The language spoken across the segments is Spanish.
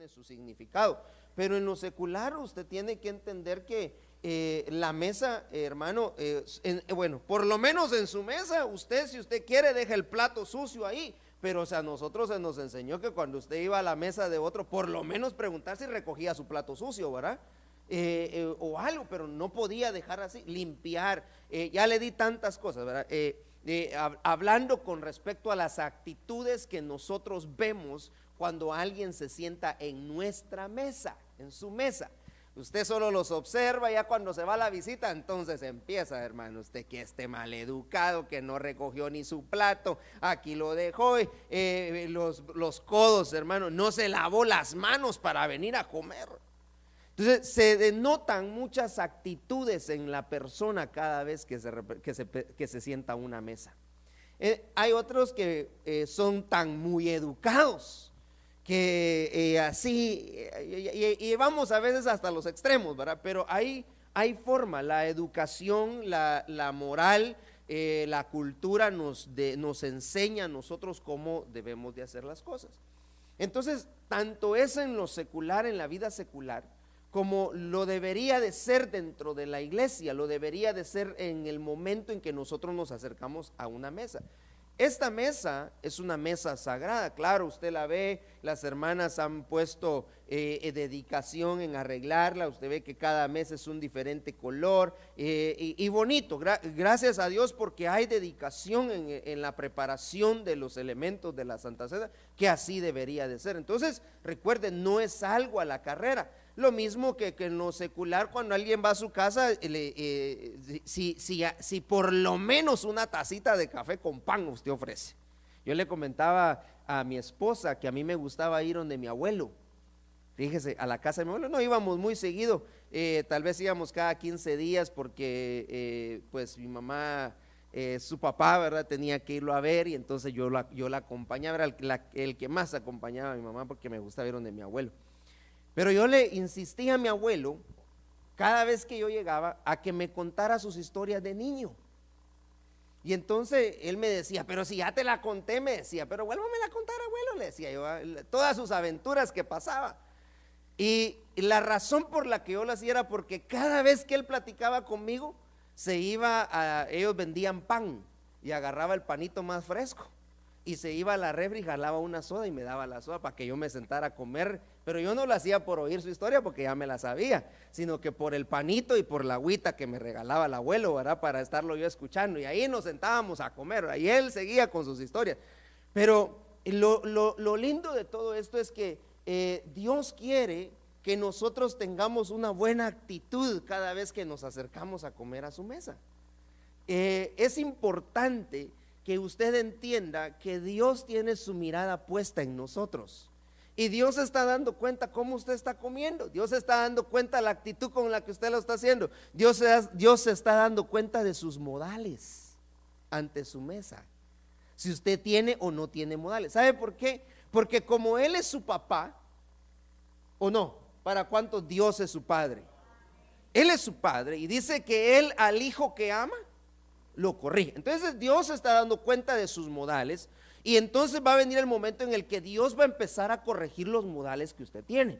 tiene su significado. Pero en lo secular usted tiene que entender que la mesa, hermano, bueno, por lo menos en su mesa, usted, si usted quiere, deja el plato sucio ahí. Pero o sea, a nosotros se nos enseñó que cuando usted iba a la mesa de otro, por lo menos preguntar si recogía su plato sucio, ¿verdad? O algo, pero no podía dejar así, limpiar. Ya le di tantas cosas, ¿verdad? Hablando con respecto a las actitudes que nosotros vemos cuando alguien se sienta en nuestra mesa, en su mesa. Usted solo los observa, ya cuando se va a la visita, entonces empieza, hermano, usted que esté mal educado, que no recogió ni su plato, aquí lo dejó, los codos, hermano, no se lavó las manos para venir a comer. Entonces se denotan muchas actitudes en la persona cada vez que se sienta a una mesa. Hay otros que son tan muy educados que así, y vamos a veces hasta los extremos, ¿verdad? Pero hay forma, la educación, la moral, la cultura nos enseña a nosotros cómo debemos de hacer las cosas. Entonces, tanto es en lo secular, en la vida secular, como lo debería de ser dentro de la iglesia, lo debería de ser en el momento en que nosotros nos acercamos a una mesa. Esta mesa es una mesa sagrada, claro, usted la ve, las hermanas han puesto dedicación en arreglarla, usted ve que cada mesa es un diferente color y bonito, gracias a Dios porque hay dedicación en la preparación de los elementos de la Santa Cena, que así debería de ser. Entonces, recuerden, no es algo a la carrera. Lo mismo que en lo secular, cuando alguien va a su casa, si por lo menos una tacita de café con pan usted ofrece. Yo le comentaba a mi esposa que a mí me gustaba ir donde mi abuelo. Fíjese, a la casa de mi abuelo no íbamos muy seguido, tal vez íbamos cada 15 días porque pues mi mamá, su papá, ¿verdad? Tenía que irlo a ver y entonces yo la acompañaba, era el que más acompañaba a mi mamá porque me gustaba ir donde mi abuelo. Pero yo le insistí a mi abuelo, cada vez que yo llegaba, a que me contara sus historias de niño. Y entonces él me decía, pero si ya te la conté, me decía, pero vuélvame a contar, abuelo, le decía yo, todas sus aventuras que pasaba. Y la razón por la que yo lo hacía era porque cada vez que él platicaba conmigo, ellos vendían pan y agarraba el panito más fresco. Y se iba a la refri, jalaba una soda y me daba la soda para que yo me sentara a comer. Pero yo no lo hacía por oír su historia porque ya me la sabía, sino que por el panito y por la agüita que me regalaba el abuelo, ¿verdad? Para estarlo yo escuchando. Y ahí nos sentábamos a comer, ¿verdad? Y él seguía con sus historias. Pero lo lindo de todo esto es que Dios quiere que nosotros tengamos una buena actitud cada vez que nos acercamos a comer a su mesa. Es importante que usted entienda que Dios tiene su mirada puesta en nosotros y Dios está dando cuenta cómo usted está comiendo, Dios está dando cuenta de la actitud con la que usted lo está haciendo, Dios se está dando cuenta de sus modales ante su mesa, si usted tiene o no tiene modales. ¿Sabe por qué? Porque como Él es su papá, ¿o no? ¿Para cuántos Dios es su padre? Él es su padre y dice que Él al hijo que ama lo corrige. Entonces Dios está dando cuenta de sus modales y entonces va a venir el momento en el que Dios va a empezar a corregir los modales que usted tiene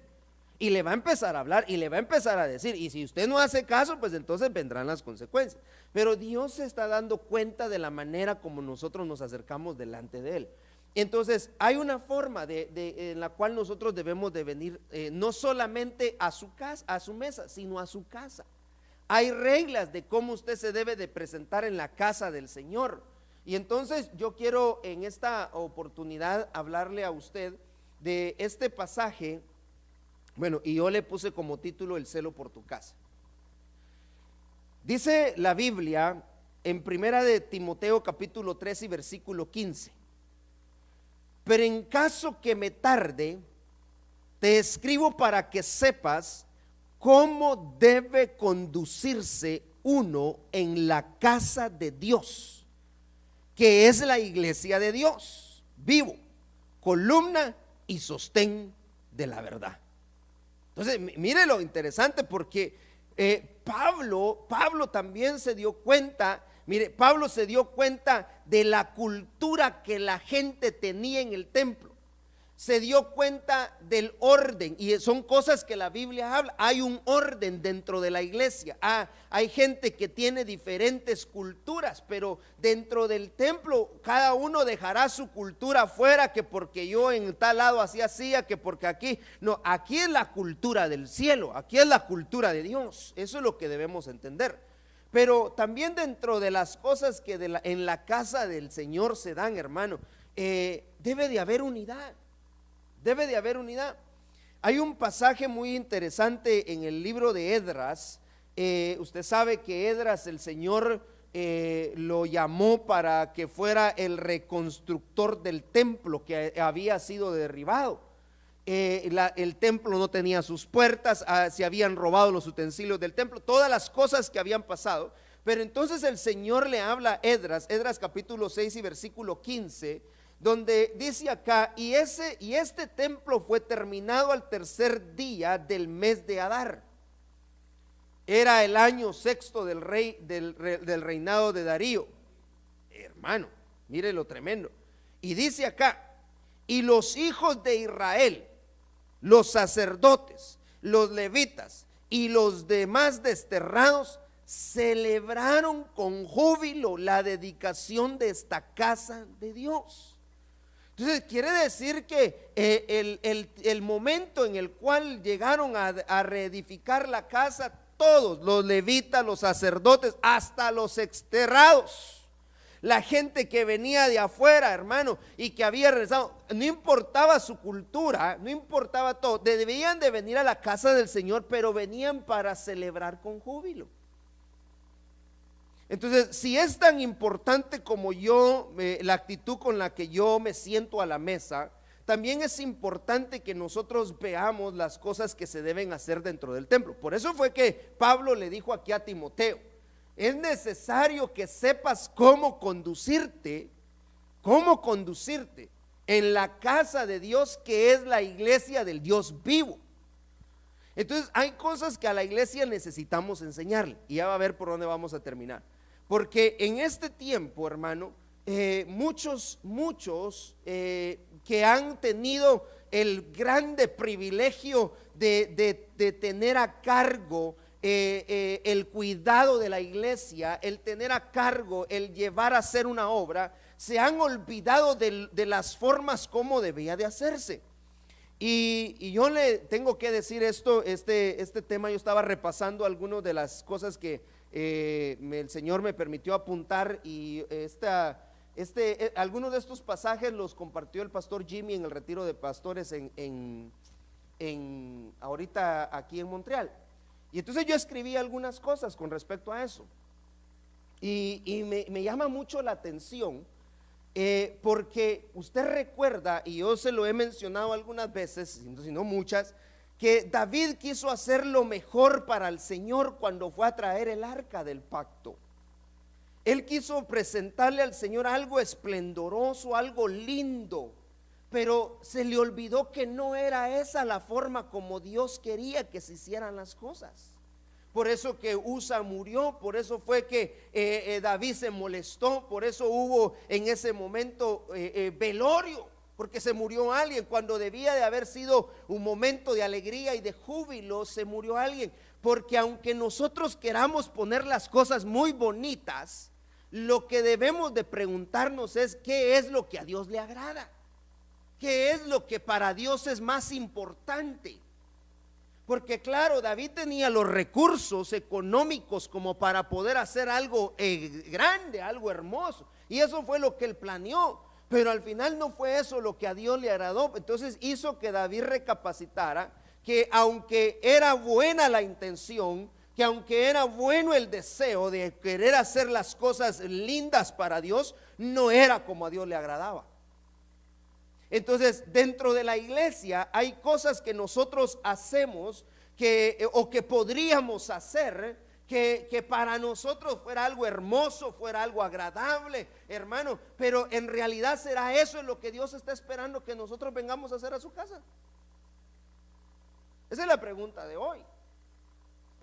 y le va a empezar a hablar y le va a empezar a decir, y si usted no hace caso, pues entonces vendrán las consecuencias. Pero Dios se está dando cuenta de la manera como nosotros nos acercamos delante de Él. Entonces hay una forma en la cual nosotros debemos de venir no solamente a su casa, a su mesa, sino a su casa. Hay reglas de cómo usted se debe de presentar en la casa del Señor. Y entonces yo quiero en esta oportunidad hablarle a usted de este pasaje. Bueno, y yo le puse como título el celo por tu casa. Dice la Biblia en primera de Timoteo capítulo 3 y versículo 15: pero en caso que me tarde, te escribo para que sepas cómo debe conducirse uno en la casa de Dios, que es la iglesia de Dios, vivo, columna y sostén de la verdad. Entonces, mire lo interesante, porque Pablo también se dio cuenta. Mire, Pablo se dio cuenta de la cultura que la gente tenía en el templo. se dio cuenta del orden, y son cosas que la Biblia habla. Hay un orden dentro de la iglesia. Hay gente que tiene diferentes culturas, pero dentro del templo cada uno dejará su cultura afuera, que porque yo en tal lado así hacía, que porque aquí. No, aquí es la cultura del cielo, aquí es la cultura de Dios. Eso es lo que debemos entender. Pero también dentro de las cosas que en la casa del Señor se dan, hermano, debe de haber unidad. Debe de haber unidad. Hay un pasaje muy interesante en el libro de Esdras. Usted sabe que Esdras, el Señor lo llamó para que fuera el reconstructor del templo que había sido derribado. El templo no tenía sus puertas, se habían robado los utensilios del templo, todas las cosas que habían pasado. Pero entonces el Señor le habla a Esdras capítulo 6 y versículo 15, donde dice acá: y este templo fue terminado al tercer día del mes de Adar. Era el año sexto del reinado de Darío. Hermano, mire lo tremendo. Y dice acá: y los hijos de Israel, los sacerdotes, los levitas y los demás desterrados celebraron con júbilo la dedicación de esta casa de Dios. Entonces quiere decir que el momento en el cual llegaron a reedificar la casa, todos, los levitas, los sacerdotes, hasta los exterrados, la gente que venía de afuera, hermano, y que había regresado, no importaba su cultura, no importaba todo, debían de venir a la casa del Señor, pero venían para celebrar con júbilo. Entonces, si es tan importante como la actitud con la que yo me siento a la mesa, también es importante que nosotros veamos las cosas que se deben hacer dentro del templo. Por eso fue que Pablo le dijo aquí a Timoteo: es necesario que sepas cómo conducirte en la casa de Dios, que es la iglesia del Dios vivo. Entonces hay cosas que a la iglesia necesitamos enseñarle, y ya va a ver por dónde vamos a terminar. Porque en este tiempo, hermano, muchos que han tenido el grande privilegio de tener a cargo el cuidado de la iglesia, el tener a cargo, el llevar a hacer una obra, se han olvidado de las formas como debía de hacerse. Y yo le tengo que decir esto, este tema, yo estaba repasando algunas de las cosas que el Señor me permitió apuntar, y algunos de estos pasajes los compartió el pastor Jimmy en el retiro de pastores ahorita aquí en Montreal. Y entonces yo escribí algunas cosas con respecto a eso, y me llama mucho la atención, porque usted recuerda, y yo se lo he mencionado algunas veces, si no muchas, que David quiso hacer lo mejor para el Señor cuando fue a traer el arca del pacto. Él quiso presentarle al Señor algo esplendoroso, algo lindo, pero se le olvidó que no era esa la forma como Dios quería que se hicieran las cosas. Por eso que Usa murió, por eso fue que David se molestó, por eso hubo en ese momento velorio, porque se murió alguien cuando debía de haber sido un momento de alegría y de júbilo. Se murió alguien, porque aunque nosotros queramos poner las cosas muy bonitas, lo que debemos de preguntarnos es: ¿qué es lo que a Dios le agrada? ¿Qué es lo que para Dios es más importante? Porque claro, David tenía los recursos económicos como para poder hacer algo grande, algo hermoso, y eso fue lo que él planeó. Pero al final no fue eso lo que a Dios le agradó. Entonces hizo que David recapacitara que aunque era buena la intención, que aunque era bueno el deseo de querer hacer las cosas lindas para Dios, no era como a Dios le agradaba. Entonces dentro de la iglesia hay cosas que nosotros hacemos o que podríamos hacer, que para nosotros fuera algo hermoso, fuera algo agradable, hermano, pero en realidad será eso lo que Dios está esperando que nosotros vengamos a hacer a su casa. Esa es la pregunta de hoy.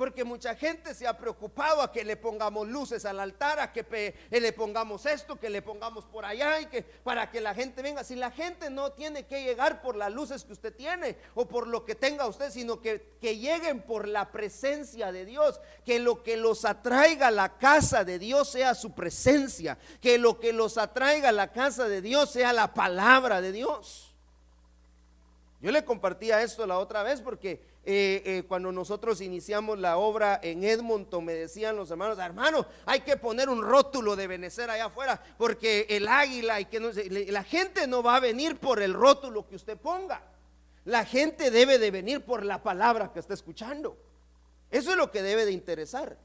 Porque mucha gente se ha preocupado a que le pongamos luces al altar, a que le pongamos esto, que le pongamos por allá, y que para que la gente venga. Si la gente no tiene que llegar por las luces que usted tiene o por lo que tenga usted, sino que lleguen por la presencia de Dios, que lo que los atraiga a la casa de Dios sea su presencia, que lo que los atraiga a la casa de Dios sea la palabra de Dios. Yo le compartía esto la otra vez porque cuando nosotros iniciamos la obra en Edmonton, me decían los hermanos: hermano, hay que poner un rótulo de Benecer allá afuera, porque el águila y que no, la gente no va a venir por el rótulo que usted ponga. La gente debe de venir por la palabra que está escuchando. Eso es lo que debe de interesar.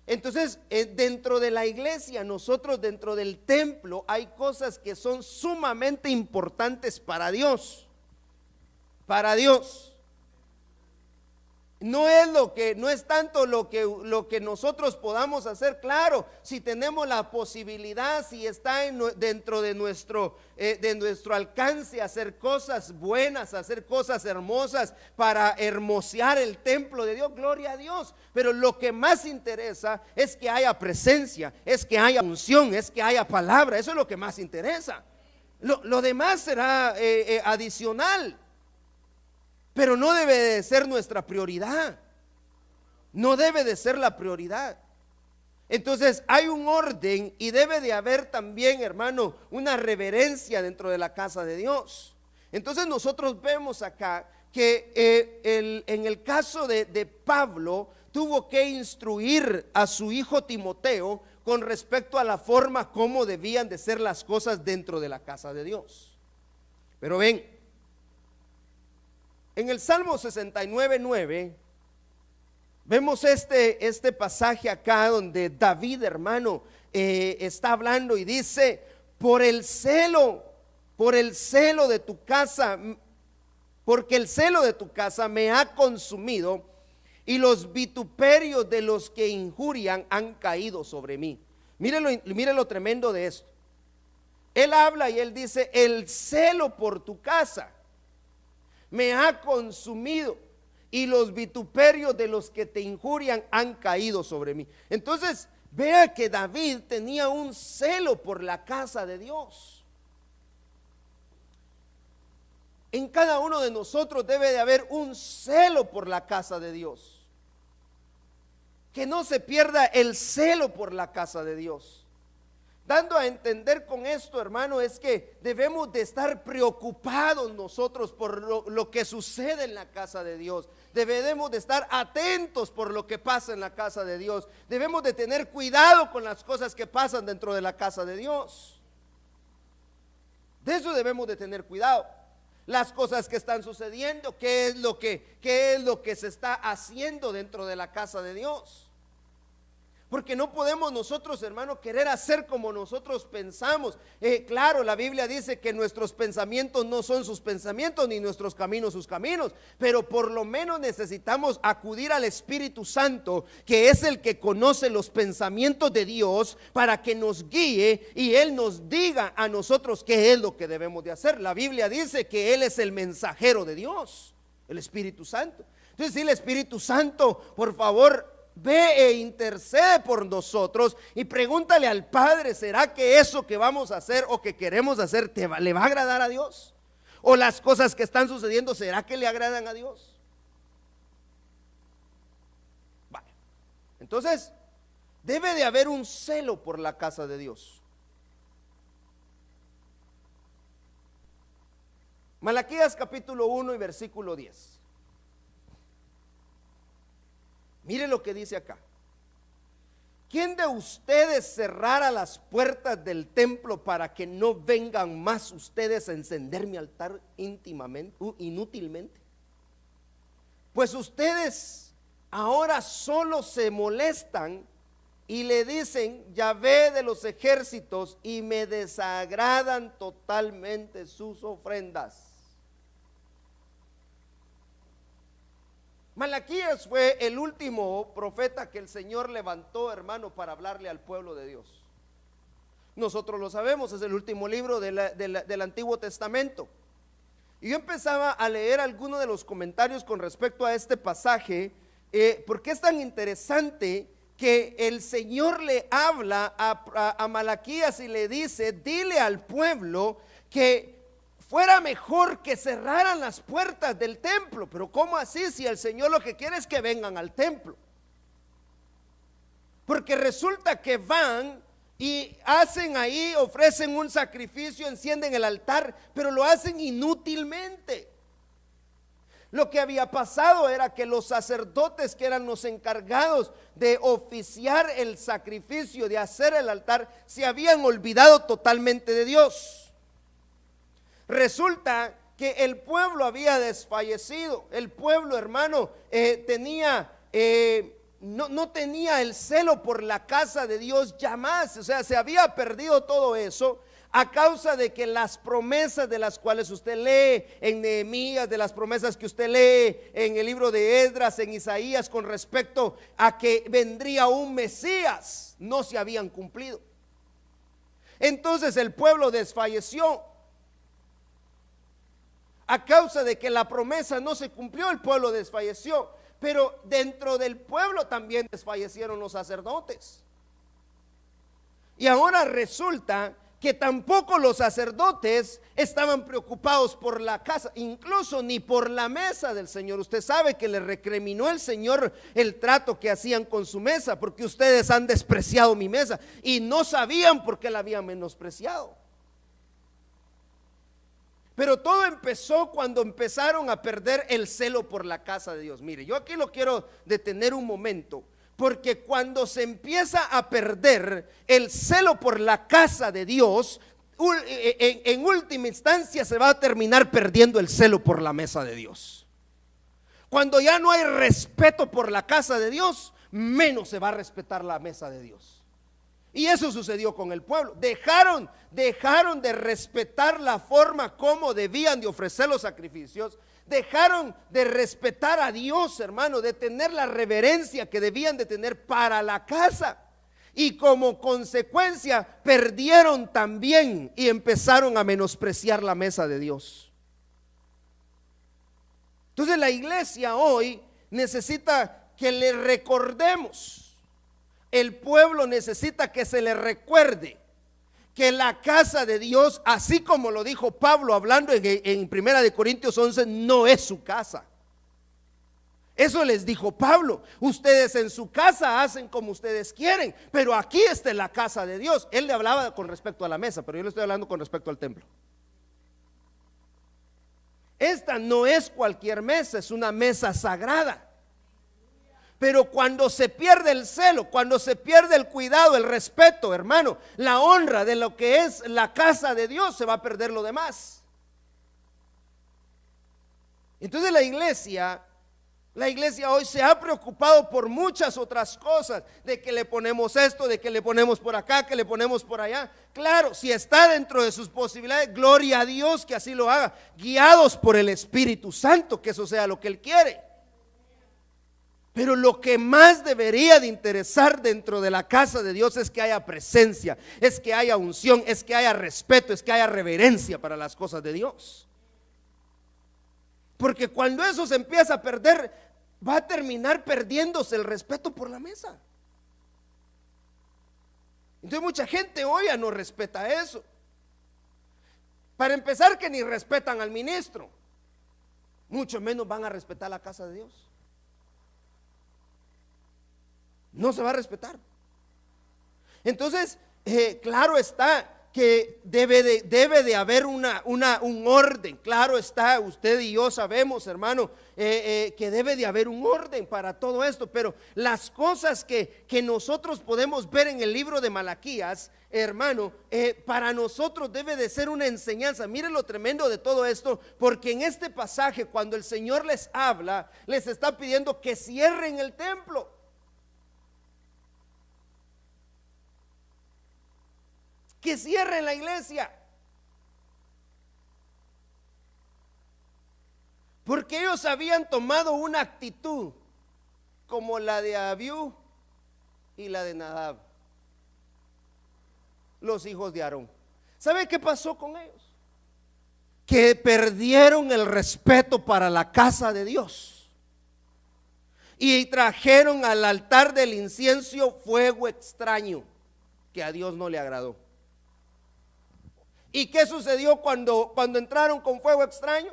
Entonces, dentro de la iglesia, nosotros dentro del templo, hay cosas que son sumamente importantes para Dios. Para Dios. No es tanto lo que nosotros podamos hacer. Claro, si tenemos la posibilidad, si está dentro de nuestro alcance, hacer cosas buenas, hacer cosas hermosas para hermosear el templo de Dios, gloria a Dios. Pero lo que más interesa es que haya presencia, es que haya unción, es que haya palabra. Eso es lo que más interesa. Lo demás será adicional. Pero no debe de ser nuestra prioridad. No debe de ser la prioridad. Entonces hay un orden y debe de haber también, hermano, una reverencia dentro de la casa de Dios. Entonces nosotros vemos acá que en el caso de Pablo, tuvo que instruir a su hijo Timoteo con respecto a la forma como debían de ser las cosas dentro de la casa de Dios. Pero ven, en el Salmo 69:9 vemos este pasaje acá donde David, hermano, está hablando y dice: por el celo de tu casa, porque el celo de tu casa me ha consumido y los vituperios de los que injurian han caído sobre mí. Mire lo tremendo de esto. Él habla y él dice: el celo por tu casa me ha consumido y los vituperios de los que te injurian han caído sobre mí. Entonces vea que David tenía un celo por la casa de Dios. En cada uno de nosotros debe de haber un celo por la casa de Dios. Que no se pierda el celo por la casa de Dios. Dando a entender con esto, hermano, es que debemos de estar preocupados nosotros por lo que sucede en la casa de Dios. Debemos de estar atentos por lo que pasa en la casa de Dios. Debemos de tener cuidado con las cosas que pasan dentro de la casa de Dios. De eso debemos de tener cuidado. Las cosas que están sucediendo, qué es lo que se está haciendo dentro de la casa de Dios. Porque no podemos nosotros, hermano, querer hacer como nosotros pensamos. Claro, la Biblia dice que nuestros pensamientos no son sus pensamientos, ni nuestros caminos sus caminos. Pero por lo menos necesitamos acudir al Espíritu Santo, que es el que conoce los pensamientos de Dios, para que nos guíe y Él nos diga a nosotros qué es lo que debemos de hacer. La Biblia dice que Él es el mensajero de Dios, el Espíritu Santo. Entonces, si el Espíritu Santo, por favor, ve e intercede por nosotros y pregúntale al Padre: ¿será que eso que vamos a hacer o que queremos hacer le va a agradar a Dios? ¿O las cosas que están sucediendo, será que le agradan a Dios? Vale. Entonces, debe de haber un celo por la casa de Dios. Malaquías capítulo 1 y versículo 10. Mire lo que dice acá: ¿quién de ustedes cerrara las puertas del templo para que no vengan más ustedes a encender mi altar inútilmente? Pues ustedes ahora solo se molestan y le dicen: Yahvé de los ejércitos, y me desagradan totalmente sus ofrendas. Malaquías fue el último profeta que el Señor levantó, hermano, para hablarle al pueblo de Dios. Nosotros lo sabemos, es el último libro del Antiguo Testamento. Y yo empezaba a leer algunos de los comentarios con respecto a este pasaje ¿Por qué es tan interesante que el Señor le habla a Malaquías y le dice, dile al pueblo que fuera mejor que cerraran las puertas del templo? Pero ¿cómo así si el Señor lo que quiere es que vengan al templo? Porque resulta que van y hacen ahí, ofrecen un sacrificio, encienden el altar, pero lo hacen inútilmente. Lo que había pasado era que los sacerdotes, que eran los encargados de oficiar el sacrificio, de hacer el altar, se habían olvidado totalmente de Dios. Resulta que el pueblo había desfallecido. El pueblo, hermano, no tenía el celo por la casa de Dios ya más. O sea, se había perdido todo eso a causa de que las promesas de las cuales usted lee en Nehemías, de las promesas que usted lee en el libro de Esdras, en Isaías, con respecto a que vendría un Mesías, no se habían cumplido. Entonces el pueblo desfalleció. A causa de que la promesa no se cumplió, el pueblo desfalleció. Pero dentro del pueblo también desfallecieron los sacerdotes. Y ahora resulta que tampoco los sacerdotes estaban preocupados por la casa, incluso ni por la mesa del Señor. Usted sabe que le recriminó el Señor el trato que hacían con su mesa, porque ustedes han despreciado mi mesa, y no sabían por qué la habían menospreciado. Pero todo empezó cuando empezaron a perder el celo por la casa de Dios. Mire, yo aquí lo quiero detener un momento, porque cuando se empieza a perder el celo por la casa de Dios, en última instancia se va a terminar perdiendo el celo por la mesa de Dios. Cuando ya no hay respeto por la casa de Dios, menos se va a respetar la mesa de Dios. Y eso sucedió con el pueblo. Dejaron de respetar la forma como debían de ofrecer los sacrificios. Dejaron de respetar a Dios, hermano, de tener la reverencia que debían de tener para la casa. Y como consecuencia perdieron también y empezaron a menospreciar la mesa de Dios. Entonces la iglesia hoy necesita que le recordemos. El pueblo necesita que se le recuerde que la casa de Dios, así como lo dijo Pablo hablando en 1 Corintios 11, no es su casa. Eso les dijo Pablo. Ustedes en su casa hacen como ustedes quieren, pero aquí está la casa de Dios. Él le hablaba con respecto a la mesa, pero yo le estoy hablando con respecto al templo. Esta no es cualquier mesa, es una mesa sagrada. Pero cuando se pierde el celo, cuando se pierde el cuidado, el respeto, hermano, la honra de lo que es la casa de Dios, se va a perder lo demás. Entonces la iglesia hoy se ha preocupado por muchas otras cosas, de que le ponemos esto, de que le ponemos por acá, que le ponemos por allá. Claro, si está dentro de sus posibilidades, gloria a Dios que así lo haga, guiados por el Espíritu Santo, que eso sea lo que Él quiere. Pero lo que más debería de interesar dentro de la casa de Dios es que haya presencia, es que haya unción, es que haya respeto, es que haya reverencia para las cosas de Dios. Porque cuando eso se empieza a perder, va a terminar perdiéndose el respeto por la mesa. Entonces mucha gente hoy ya no respeta eso. Para empezar, que ni respetan al ministro, mucho menos van a respetar la casa de Dios. No se va a respetar. Entonces, claro está que debe de haber un orden. Claro está, usted y yo sabemos, hermano, que debe de haber un orden para todo esto. Pero las cosas que nosotros podemos ver en el libro de Malaquías, hermano, para nosotros debe de ser una enseñanza. Miren lo tremendo de todo esto, porque en este pasaje, cuando el Señor les habla, les está pidiendo que cierren el templo. Que cierren la iglesia, porque ellos habían tomado una actitud como la de Abiú y la de Nadab, los hijos de Aarón. ¿Sabe qué pasó con ellos? Que perdieron el respeto para la casa de Dios. y trajeron al altar del incienso fuego extraño que a Dios no le agradó. ¿Y qué sucedió cuando entraron con fuego extraño?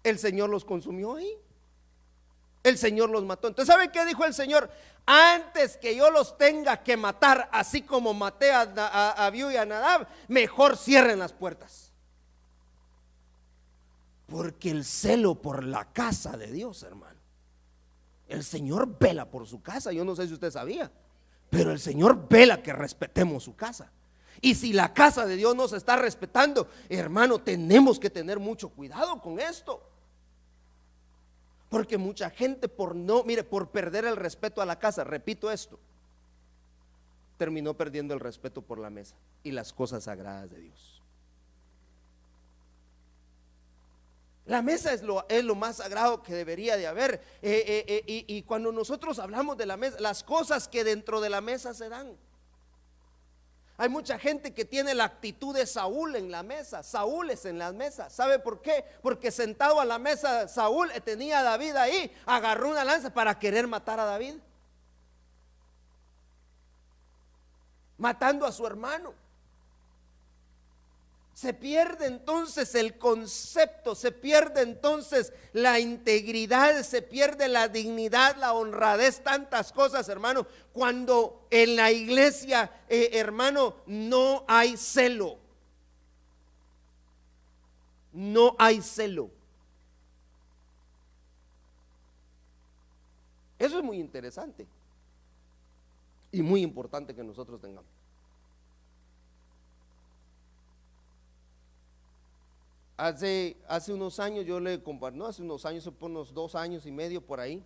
El Señor los consumió ahí. El Señor los mató. Entonces, ¿saben qué dijo el Señor? Antes que yo los tenga que matar, así como maté a Abiú y a Nadab, mejor cierren las puertas. Porque el celo por la casa de Dios, hermano, el Señor vela por su casa. Yo no sé si usted sabía, pero el Señor vela que respetemos su casa. Y si la casa de Dios no se está respetando, hermano, tenemos que tener mucho cuidado con esto. Porque mucha gente por perder el respeto a la casa, repito esto, terminó perdiendo el respeto por la mesa y las cosas sagradas de Dios. La mesa es lo más sagrado que debería de haber. Y cuando nosotros hablamos de la mesa, las cosas que dentro de la mesa se dan. Hay mucha gente que tiene la actitud de Saúl en la mesa. Saúl es en las mesas. ¿Sabe por qué? Porque sentado a la mesa Saúl tenía a David ahí, agarró una lanza para querer matar a David, matando a su hermano. Se pierde entonces el concepto, se pierde entonces la integridad, se pierde la dignidad, la honradez, tantas cosas, hermano, cuando en la iglesia, hermano, no hay celo. No hay celo. Eso es muy interesante y muy importante que nosotros tengamos. Hace unos años yo le compartí, no hace unos años, por unos 2 años y medio por ahí,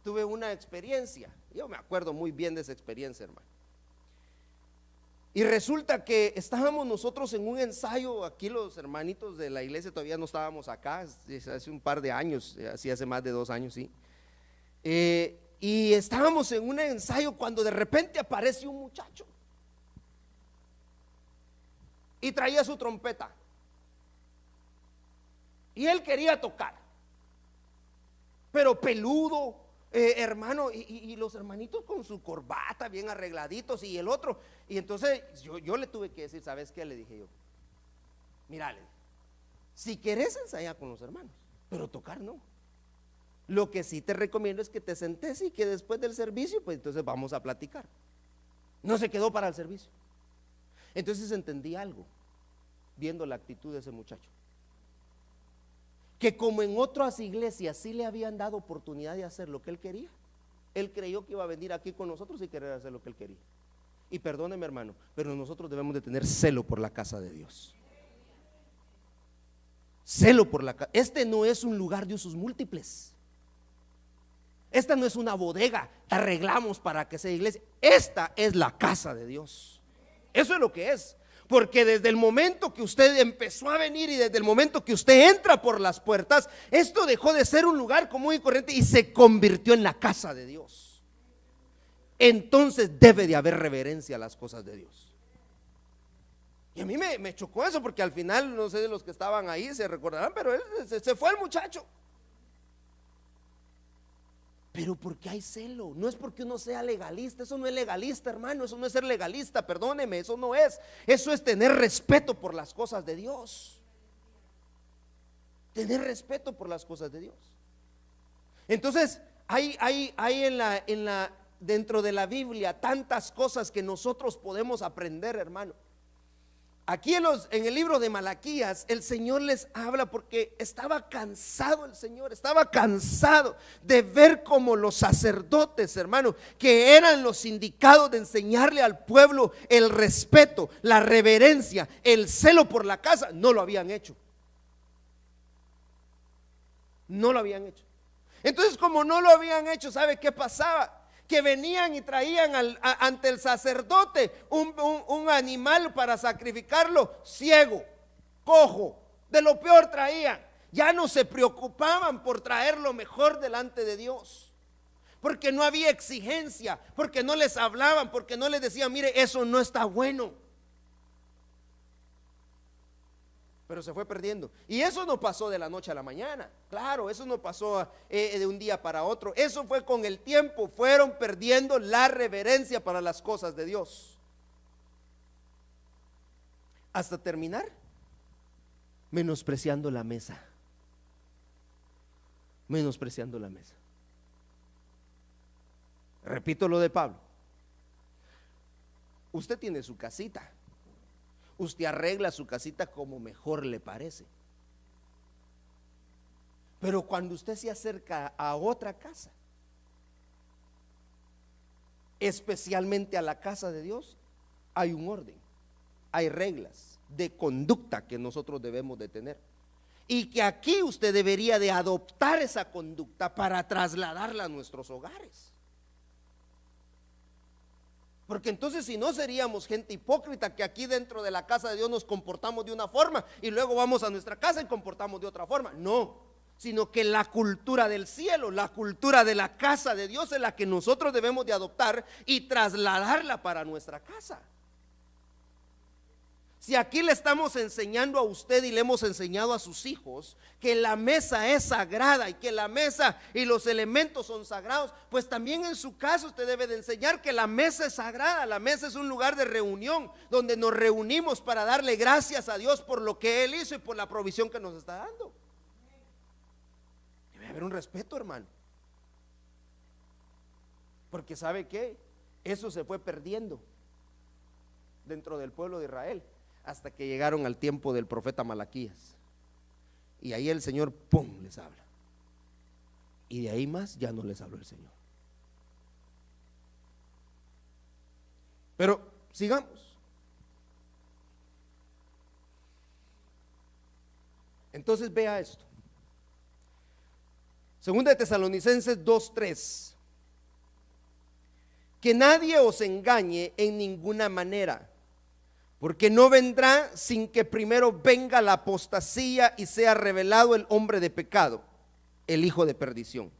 tuve una experiencia. Yo me acuerdo muy bien de esa experiencia, hermano. Y resulta que estábamos nosotros en un ensayo, aquí los hermanitos de la iglesia todavía no estábamos acá, hace un par de años, así hace más de 2 años, sí. Y estábamos en un ensayo cuando de repente aparece un muchacho y traía su trompeta y él quería tocar, pero peludo, hermano, y los hermanitos con su corbata bien arregladitos y el otro. Y entonces yo le tuve que decir, ¿sabes qué? Le dije yo, mírale, si querés ensayar con los hermanos, pero tocar no. Lo que sí te recomiendo es que te sentes y que después del servicio, pues entonces vamos a platicar. No se quedó para el servicio. Entonces entendí algo, viendo la actitud de ese muchacho, que como en otras iglesias sí le habían dado oportunidad de hacer lo que él quería, él creyó que iba a venir aquí con nosotros y querer hacer lo que él quería. Y perdóneme, hermano, pero nosotros debemos de tener celo por la casa de Dios. Celo por la casa. Este no es un lugar de usos múltiples. Esta no es una bodega, arreglamos para que sea iglesia. Esta es la casa de Dios. Eso es lo que es. Porque desde el momento que usted empezó a venir y desde el momento que usted entra por las puertas, esto dejó de ser un lugar común y corriente y se convirtió en la casa de Dios. Entonces debe de haber reverencia a las cosas de Dios. Y a mí me chocó eso, porque al final, no sé de los que estaban ahí se recordarán, pero él se fue el muchacho. Pero porque hay celo, no es porque uno sea legalista. Eso no es legalista, hermano, eso no es ser legalista, perdóneme, eso no es. Eso es tener respeto por las cosas de Dios. Tener respeto por las cosas de Dios. Entonces, hay dentro de la Biblia tantas cosas que nosotros podemos aprender, hermano. Aquí en el libro de Malaquías, el Señor les habla porque estaba cansado el Señor, estaba cansado de ver como los sacerdotes, hermano, que eran los indicados de enseñarle al pueblo el respeto, la reverencia, el celo por la casa, no lo habían hecho. No lo habían hecho. Entonces, como no lo habían hecho, ¿sabe qué pasaba? Que venían y traían ante el sacerdote un animal para sacrificarlo, ciego, cojo, de lo peor traían. Ya no se preocupaban por traer lo mejor delante de Dios, porque no había exigencia, porque no les hablaban, porque no les decían, mire, eso no está bueno. pero se fue perdiendo. Y eso no pasó de la noche a la mañana, claro, eso no pasó de un día para otro. Eso fue con el tiempo, fueron perdiendo la reverencia para las cosas de Dios, hasta terminar menospreciando la mesa. Menospreciando la mesa. Repito lo de Pablo. Usted tiene su casita, usted arregla su casita como mejor le parece, pero cuando usted se acerca a otra casa, especialmente a la casa de Dios, hay un orden, hay reglas de conducta que nosotros debemos de tener, y que aquí usted debería de adoptar esa conducta para trasladarla a nuestros hogares. Porque entonces, si no, seríamos gente hipócrita, que aquí dentro de la casa de Dios nos comportamos de una forma y luego vamos a nuestra casa y comportamos de otra forma. No, sino que la cultura del cielo, la cultura de la casa de Dios es la que nosotros debemos de adoptar y trasladarla para nuestra casa. Si aquí le estamos enseñando a usted y le hemos enseñado a sus hijos que la mesa es sagrada y que la mesa y los elementos son sagrados, pues también en su casa usted debe de enseñar que la mesa es sagrada. La mesa es un lugar de reunión donde nos reunimos para darle gracias a Dios por lo que Él hizo y por la provisión que nos está dando. Debe haber un respeto, hermano, porque ¿sabe qué? Eso se fue perdiendo dentro del pueblo de Israel, hasta que llegaron al tiempo del profeta Malaquías, y ahí el Señor, ¡pum!, les habla, y de ahí más ya no les habló el Señor. Pero sigamos. Entonces vea esto, Segunda de Tesalonicenses 2:3: que nadie os engañe en ninguna manera, porque no vendrá sin que primero venga la apostasía y sea revelado el hombre de pecado, el hijo de perdición,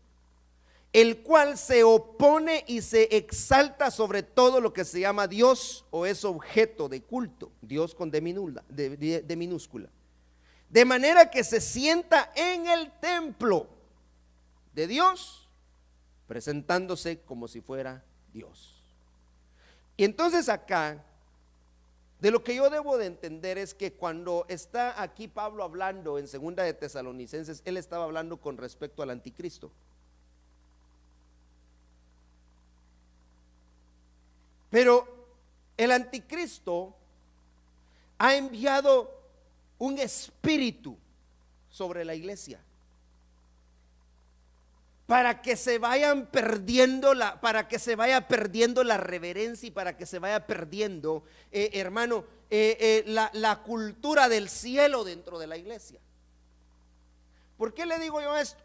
el cual se opone y se exalta sobre todo lo que se llama Dios o es objeto de culto, Dios con D minúscula, de manera que se sienta en el templo de Dios, presentándose como si fuera Dios. Y entonces acá, de lo que yo debo de entender es que cuando está aquí Pablo hablando en Segunda de Tesalonicenses, él estaba hablando con respecto al anticristo. Pero el anticristo ha enviado un espíritu sobre la iglesia para que se vayan perdiendo para que se vaya perdiendo la reverencia y para que se vaya perdiendo, hermano, la cultura del cielo dentro de la iglesia. ¿Por qué le digo yo esto?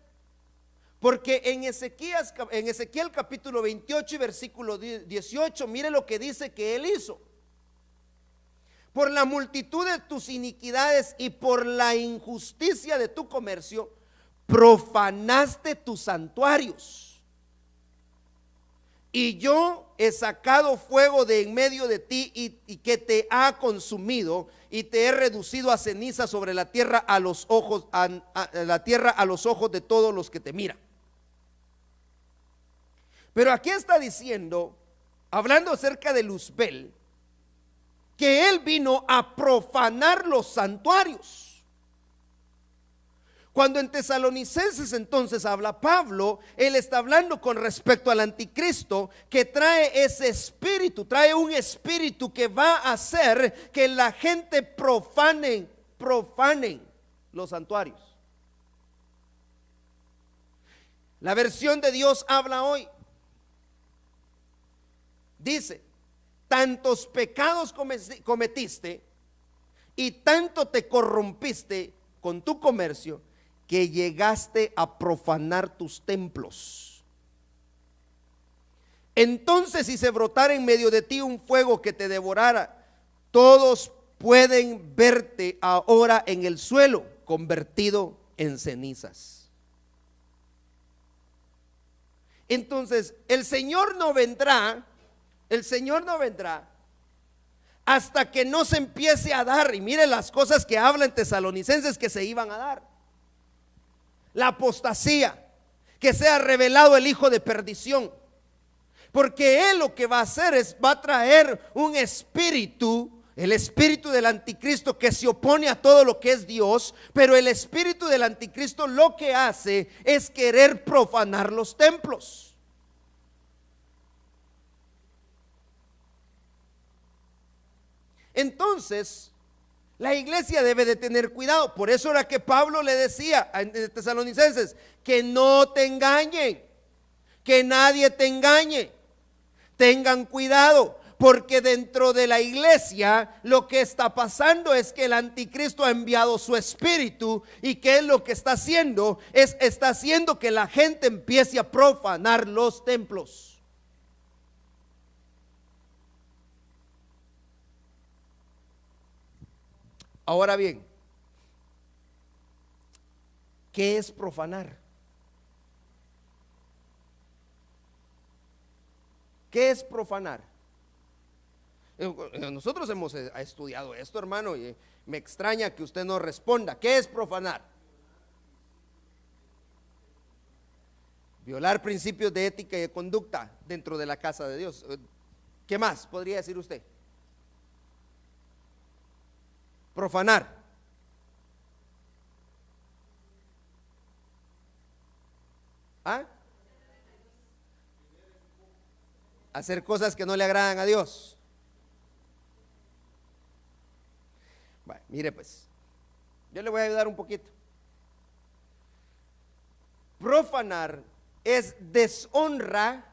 Porque en Ezequiel capítulo 28 y versículo 18, mire lo que dice que él hizo. Por la multitud de tus iniquidades y por la injusticia de tu comercio, profanaste tus santuarios, y yo he sacado fuego de en medio de ti y que te ha consumido, y te he reducido a ceniza sobre la tierra a los ojos de todos los que te miran. Pero aquí está diciendo, hablando acerca de Luzbel, que él vino a profanar los santuarios. Cuando en Tesalonicenses entonces habla Pablo, él está hablando con respecto al anticristo, que trae ese espíritu, trae un espíritu que va a hacer que la gente profanen los santuarios. La versión de Dios habla hoy, dice: tantos pecados cometiste y tanto te corrompiste con tu comercio, que llegaste a profanar tus templos. Entonces, si se brotara en medio de ti un fuego que te devorara, todos pueden verte ahora en el suelo, convertido en cenizas. Entonces, el Señor no vendrá hasta que no se empiece a dar. Y mire las cosas que habla en Tesalonicenses que se iban a dar: la apostasía, que sea revelado el hijo de perdición, porque él lo que va a hacer es, va a traer un espíritu, el espíritu del anticristo, que se opone a todo lo que es Dios. Pero el espíritu del anticristo lo que hace es querer profanar los templos. Entonces, la iglesia debe de tener cuidado. Por eso era que Pablo le decía a Tesalonicenses que no te engañen, que nadie te engañe. Tengan cuidado, porque dentro de la iglesia lo que está pasando es que el anticristo ha enviado su espíritu. ¿Y qué es lo que está haciendo? Está haciendo que la gente empiece a profanar los templos. Ahora bien, ¿qué es profanar? ¿Qué es profanar? Nosotros hemos estudiado esto, hermano, y me extraña que usted no responda. ¿Qué es profanar? Violar principios de ética y de conducta dentro de la casa de Dios. ¿Qué más podría decir usted? Profanar. ¿Ah? Hacer cosas que no le agradan a Dios. Bueno, mire pues, yo le voy a ayudar un poquito. Profanar es deshonra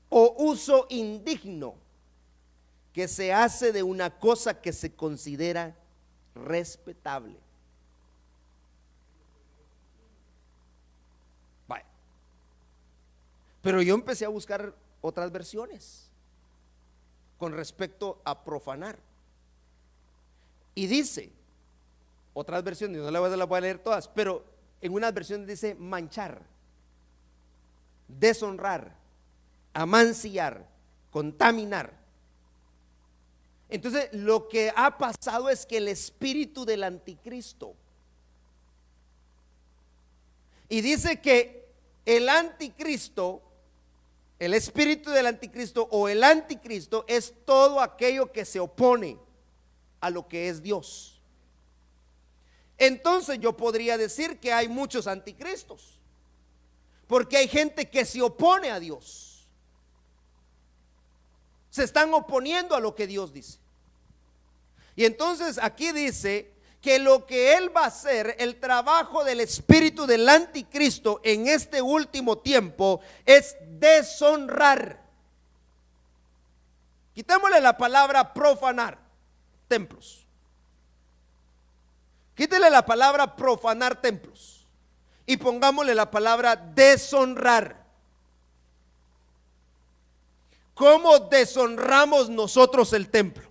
o uso indigno que se hace de una cosa que se considera respetable. Vaya. Pero yo empecé a buscar otras versiones con respecto a profanar. Y dice, otras versiones, no las voy a leer todas, pero en unas versiones dice manchar, deshonrar, amancillar, contaminar. Entonces, lo que ha pasado es que el espíritu del anticristo, y dice que el anticristo, el espíritu del anticristo o el anticristo es todo aquello que se opone a lo que es Dios. Entonces yo podría decir que hay muchos anticristos, porque hay gente que se opone a Dios, se están oponiendo a lo que Dios dice. Y entonces aquí dice que lo que él va a hacer, el trabajo del espíritu del anticristo en este último tiempo, es deshonrar. Quitémosle la palabra profanar templos. Quítele la palabra profanar templos y pongámosle la palabra deshonrar. ¿Cómo deshonramos nosotros el templo?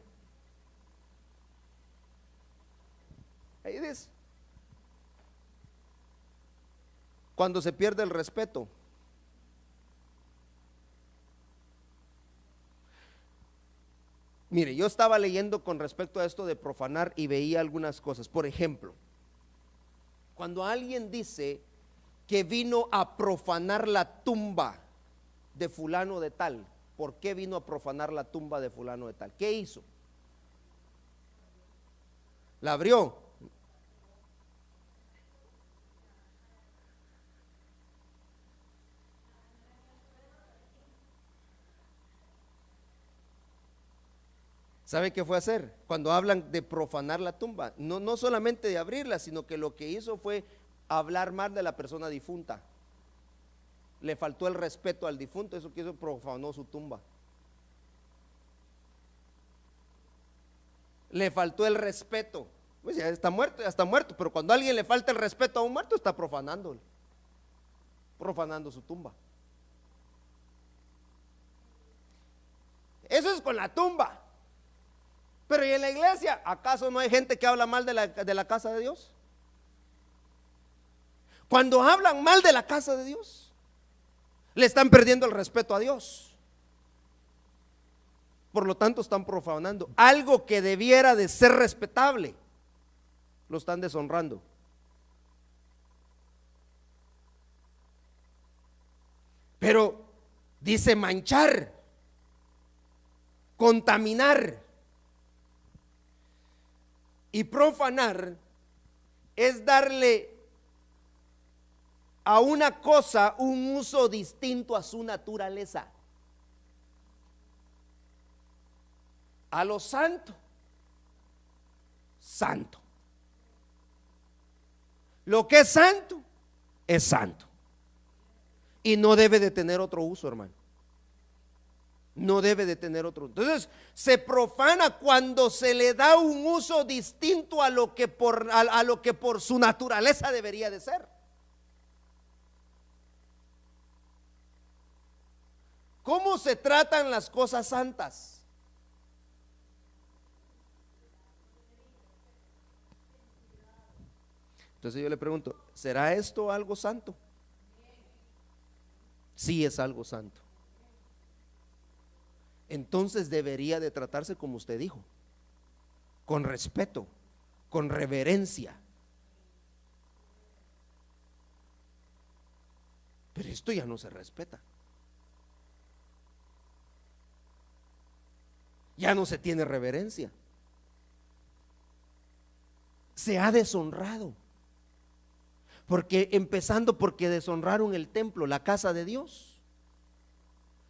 Ahí dice, cuando se pierde el respeto. Mire, yo estaba leyendo con respecto a esto de profanar y veía algunas cosas. Por ejemplo, cuando alguien dice que vino a profanar la tumba de fulano de tal, ¿por qué vino a profanar la tumba de fulano de tal? ¿Qué hizo? La abrió. ¿Sabe qué fue a hacer? Cuando hablan de profanar la tumba, no solamente de abrirla, sino que lo que hizo fue hablar mal de la persona difunta. Le faltó el respeto al difunto, eso que hizo, profanó su tumba. Le faltó el respeto. Pues ya está muerto, pero cuando a alguien le falta el respeto a un muerto, está profanando su tumba. Eso es con la tumba. Pero ¿y en la iglesia? ¿Acaso no hay gente que habla mal de la casa de Dios? Cuando hablan mal de la casa de Dios, le están perdiendo el respeto a Dios. Por lo tanto están profanando algo que debiera de ser respetable, lo están deshonrando. Pero dice manchar, contaminar y profanar es darle a una cosa un uso distinto a su naturaleza. A lo santo, santo. Lo que es santo, es santo. Y no debe de tener otro uso, hermano. No debe de tener otro. Entonces, se profana cuando se le da un uso distinto a lo que por su naturaleza debería de ser. ¿Cómo se tratan las cosas santas? Entonces yo le pregunto, ¿será esto algo santo? Sí, es algo santo. Entonces debería de tratarse como usted dijo, con respeto, con reverencia. Pero esto ya no se respeta. Ya no se tiene reverencia. Se ha deshonrado. Empezando porque deshonraron el templo, la casa de Dios.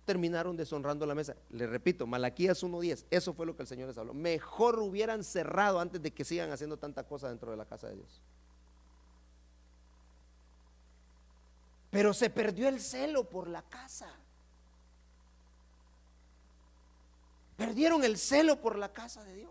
Terminaron deshonrando la mesa. Le repito, Malaquías 1:10, eso fue lo que el Señor les habló. Mejor hubieran cerrado antes de que sigan haciendo tanta cosa dentro de la casa de Dios. Pero se perdió el celo por la casa. Perdieron el celo por la casa de Dios.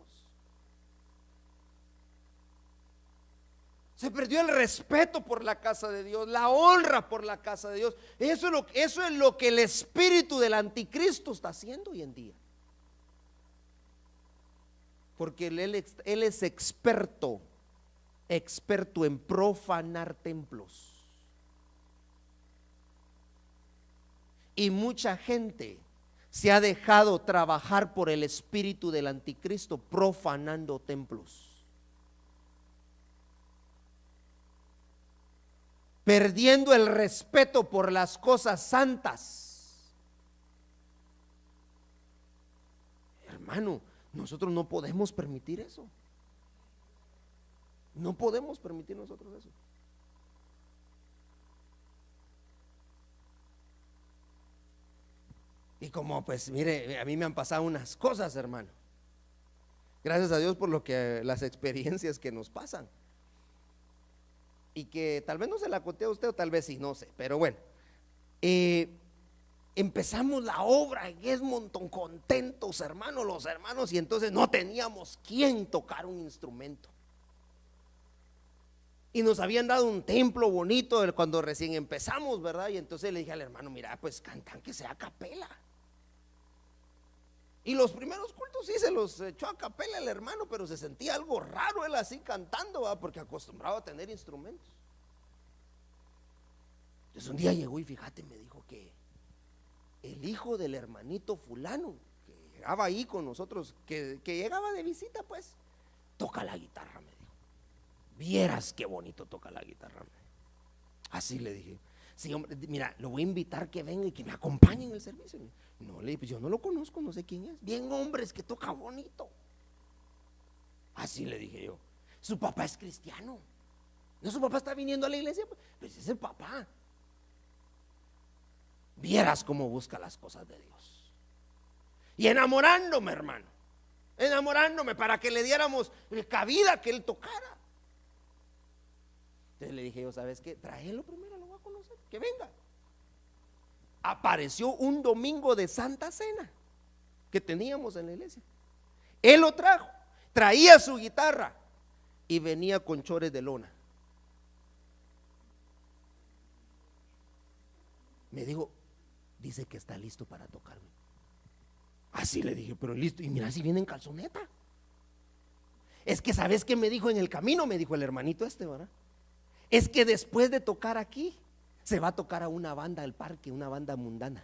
Se perdió el respeto por la casa de Dios, la honra por la casa de Dios. Eso es lo que el espíritu del anticristo está haciendo hoy en día. Porque él es experto en profanar templos. Y mucha gente se ha dejado trabajar por el espíritu del anticristo profanando templos. Perdiendo el respeto por las cosas santas. Hermano, nosotros no podemos permitir eso. No podemos permitir nosotros eso. Y como pues mire, a mí me han pasado unas cosas, hermano. Gracias a Dios por las experiencias que nos pasan. Y que tal vez no se la conté a usted o tal vez sí, no sé, pero bueno, empezamos la obra en Edmonton contentos, hermanos, los hermanos, y entonces no teníamos quien tocar un instrumento. Y nos habían dado un templo bonito cuando recién empezamos, ¿verdad? Y entonces le dije al hermano, mira, pues cantan que sea a capela. Y los primeros cultos sí se los echó a capela el hermano, pero se sentía algo raro él así cantando, ¿verdad? Porque acostumbrado a tener instrumentos. Entonces un día llegó y fíjate, me dijo que el hijo del hermanito fulano, que llegaba ahí con nosotros, que llegaba de visita, pues, toca la guitarra, me dijo. Vieras qué bonito toca la guitarra, me dijo. Así le dije, sí, hombre, mira, lo voy a invitar que venga y que me acompañe en el servicio. No, le dije, pues yo no lo conozco, no sé quién es. Bien, hombre, es que toca bonito. Así le dije yo. Su papá es cristiano. No, su papá está viniendo a la iglesia, pues es el papá. Vieras cómo busca las cosas de Dios. Y enamorándome, hermano. Enamorándome para que le diéramos cabida que él tocara. Entonces le dije yo, ¿sabes qué? Tráelo primero, lo voy a conocer, que venga. Apareció un domingo de Santa Cena que teníamos en la iglesia. Él lo trajo, traía su guitarra y venía con chores de lona. Me dijo, dice que está listo para tocarme. Así le dije, pero listo. Y mira si viene en calzoneta. Es que ¿sabes qué me dijo en el camino? Me dijo el hermanito ¿verdad? Es que después de tocar aquí se va a tocar a una banda al parque, una banda mundana.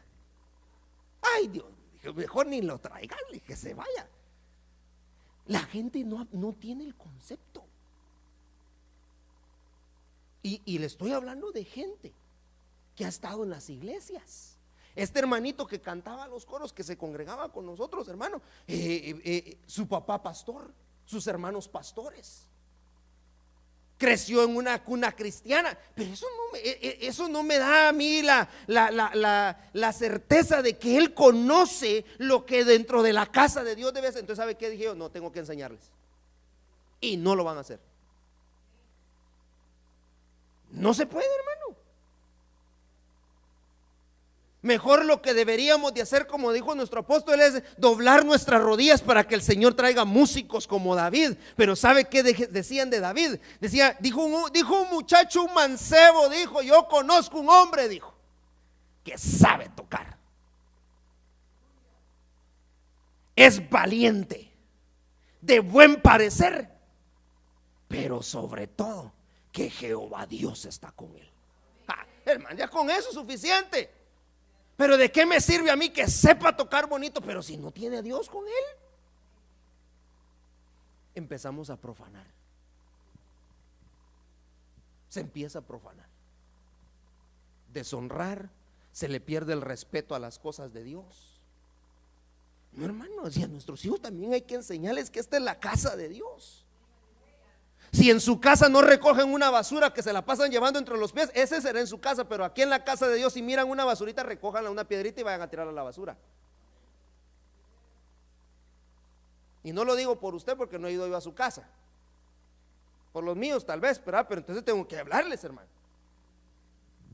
Ay Dios, me dijo. mejor ni lo traigan, que se vaya. La gente no tiene el concepto. Y le estoy hablando de gente que ha estado en las iglesias. Este hermanito que cantaba los coros, que se congregaba con nosotros, hermano, su papá pastor, sus hermanos pastores, creció en una cuna cristiana. Pero eso no me da a mí la certeza de que él conoce lo que dentro de la casa de Dios debe ser. Entonces, ¿sabe qué dije yo? No, tengo que enseñarles. Y no lo van a hacer. No se puede, hermano. Mejor lo que deberíamos de hacer, como dijo nuestro apóstol, es doblar nuestras rodillas para que el Señor traiga músicos como David. Pero ¿sabe qué decían de David? Dijo un muchacho, un mancebo, dijo: yo conozco un hombre, dijo, que sabe tocar, es valiente, de buen parecer, pero sobre todo que Jehová Dios está con él. Hermano, ya con eso es suficiente. Pero ¿de qué me sirve a mí que sepa tocar bonito, pero si no tiene a Dios con él? Empezamos a profanar. Se empieza a profanar, deshonrar, se le pierde el respeto a las cosas de Dios. No, hermano, si a nuestros hijos también hay que enseñarles que esta es la casa de Dios. Si en su casa no recogen una basura que se la pasan llevando entre los pies, ese será en su casa. Pero aquí en la casa de Dios, si miran una basurita, recójanla, una piedrita, y vayan a tirarla a la basura. Y no lo digo por usted, porque no he ido yo a su casa. Por los míos tal vez, pero entonces tengo que hablarles, hermano.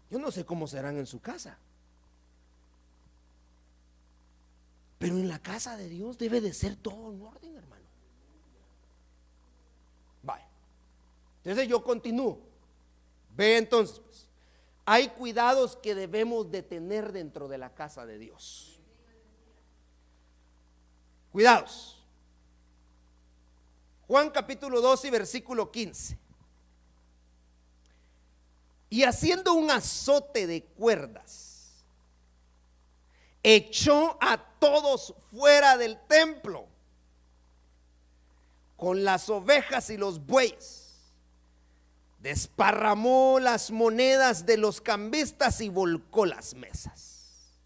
Yo no sé cómo serán en su casa, pero en la casa de Dios debe de ser todo en orden, hermano. Vaya. Entonces yo continúo. Ve entonces, pues, hay cuidados que debemos de tener dentro de la casa de Dios. Cuidados. Juan capítulo 12 y versículo 15. Y haciendo un azote de cuerdas, echó a todos fuera del templo con las ovejas y los bueyes. Desparramó las monedas de los cambistas y volcó las mesas.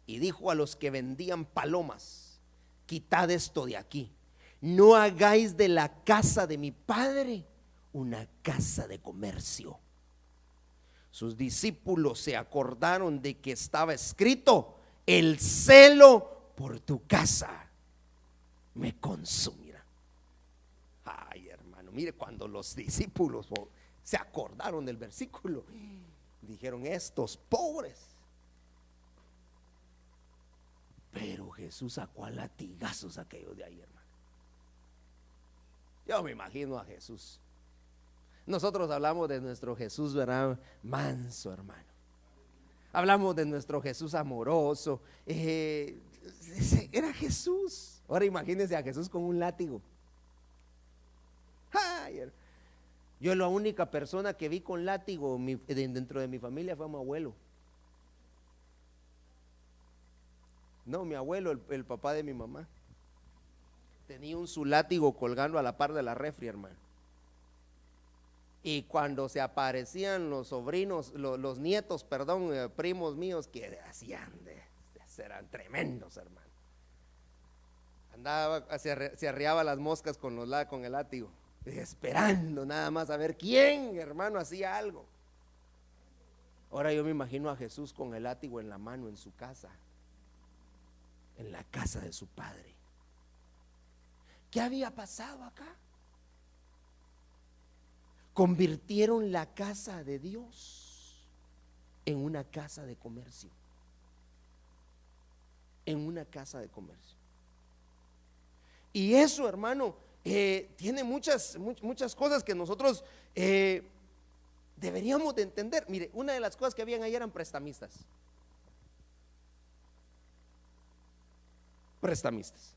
Y dijo a los que vendían palomas: quitad esto de aquí, no hagáis de la casa de mi padre una casa de comercio. Sus discípulos se acordaron de que estaba escrito: el celo por tu casa me consumirá. Ay, hermano, mire, cuando los discípulos se acordaron del versículo, dijeron: estos pobres. Pero Jesús sacó a latigazos a aquellos de ahí, hermano. Yo me imagino a Jesús. Nosotros hablamos de nuestro Jesús, ¿verdad? Manso, hermano. Hablamos de nuestro Jesús amoroso. Era Jesús. Ahora imagínense a Jesús con un látigo. Ay, yo la única persona que vi con látigo dentro de mi familia fue a mi abuelo. No, mi abuelo, el papá de mi mamá, tenía su látigo colgando a la par de la refri, hermano. Y cuando se aparecían los sobrinos, los nietos, perdón, primos míos, que hacían eran tremendos, hermano. Andaba, se arriaba las moscas con el látigo, esperando nada más a ver quién, hermano, hacía algo. Ahora yo me imagino a Jesús con el látigo en la mano en su casa, en la casa de su padre. ¿Qué había pasado acá? Convirtieron la casa de Dios en una casa de comercio. En una casa de comercio. Y eso, hermano, tiene muchas cosas que nosotros deberíamos de entender. Mire, una de las cosas que habían ahí eran prestamistas. Prestamistas.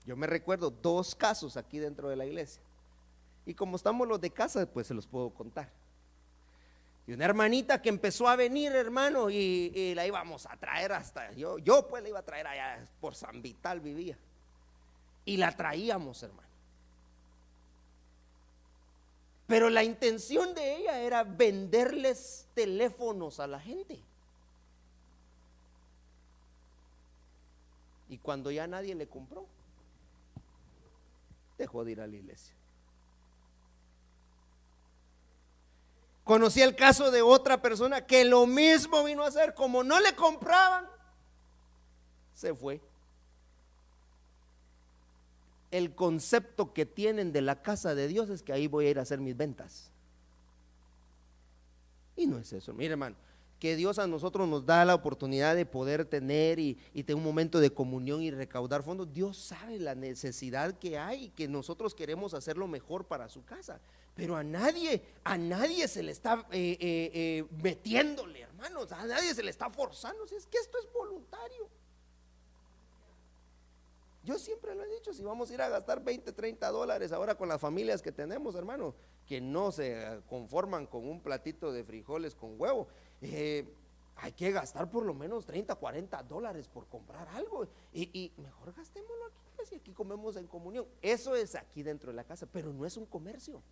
Yo me recuerdo 2 casos aquí dentro de la iglesia. Y como estamos los de casa, pues se los puedo contar. Y una hermanita que empezó a venir, hermano, y la íbamos a traer hasta, yo pues la iba a traer allá, por San Vital vivía. Y la traíamos, hermano. Pero la intención de ella era venderles teléfonos a la gente. Y cuando ya nadie le compró, dejó de ir a la iglesia. Conocí el caso de otra persona que lo mismo vino a hacer. Como no le compraban, se fue. El concepto que tienen de la casa de Dios es que ahí voy a ir a hacer mis ventas. Y no es eso. Mire, hermano, que Dios a nosotros nos da la oportunidad de poder tener y tener un momento de comunión y recaudar fondos. Dios sabe la necesidad que hay y que nosotros queremos hacer lo mejor para su casa. Pero a nadie se le está metiéndole, hermanos, a nadie se le está forzando. Si es que esto es voluntario. Yo siempre lo he dicho, si vamos a ir a gastar 20, 30 dólares ahora con las familias que tenemos, hermano, que no se conforman con un platito de frijoles con huevo, hay que gastar por lo menos 30, 40 dólares por comprar algo, y mejor gastémoslo aquí, pues, y aquí comemos en comunión. Eso es aquí dentro de la casa, pero no es un comercio.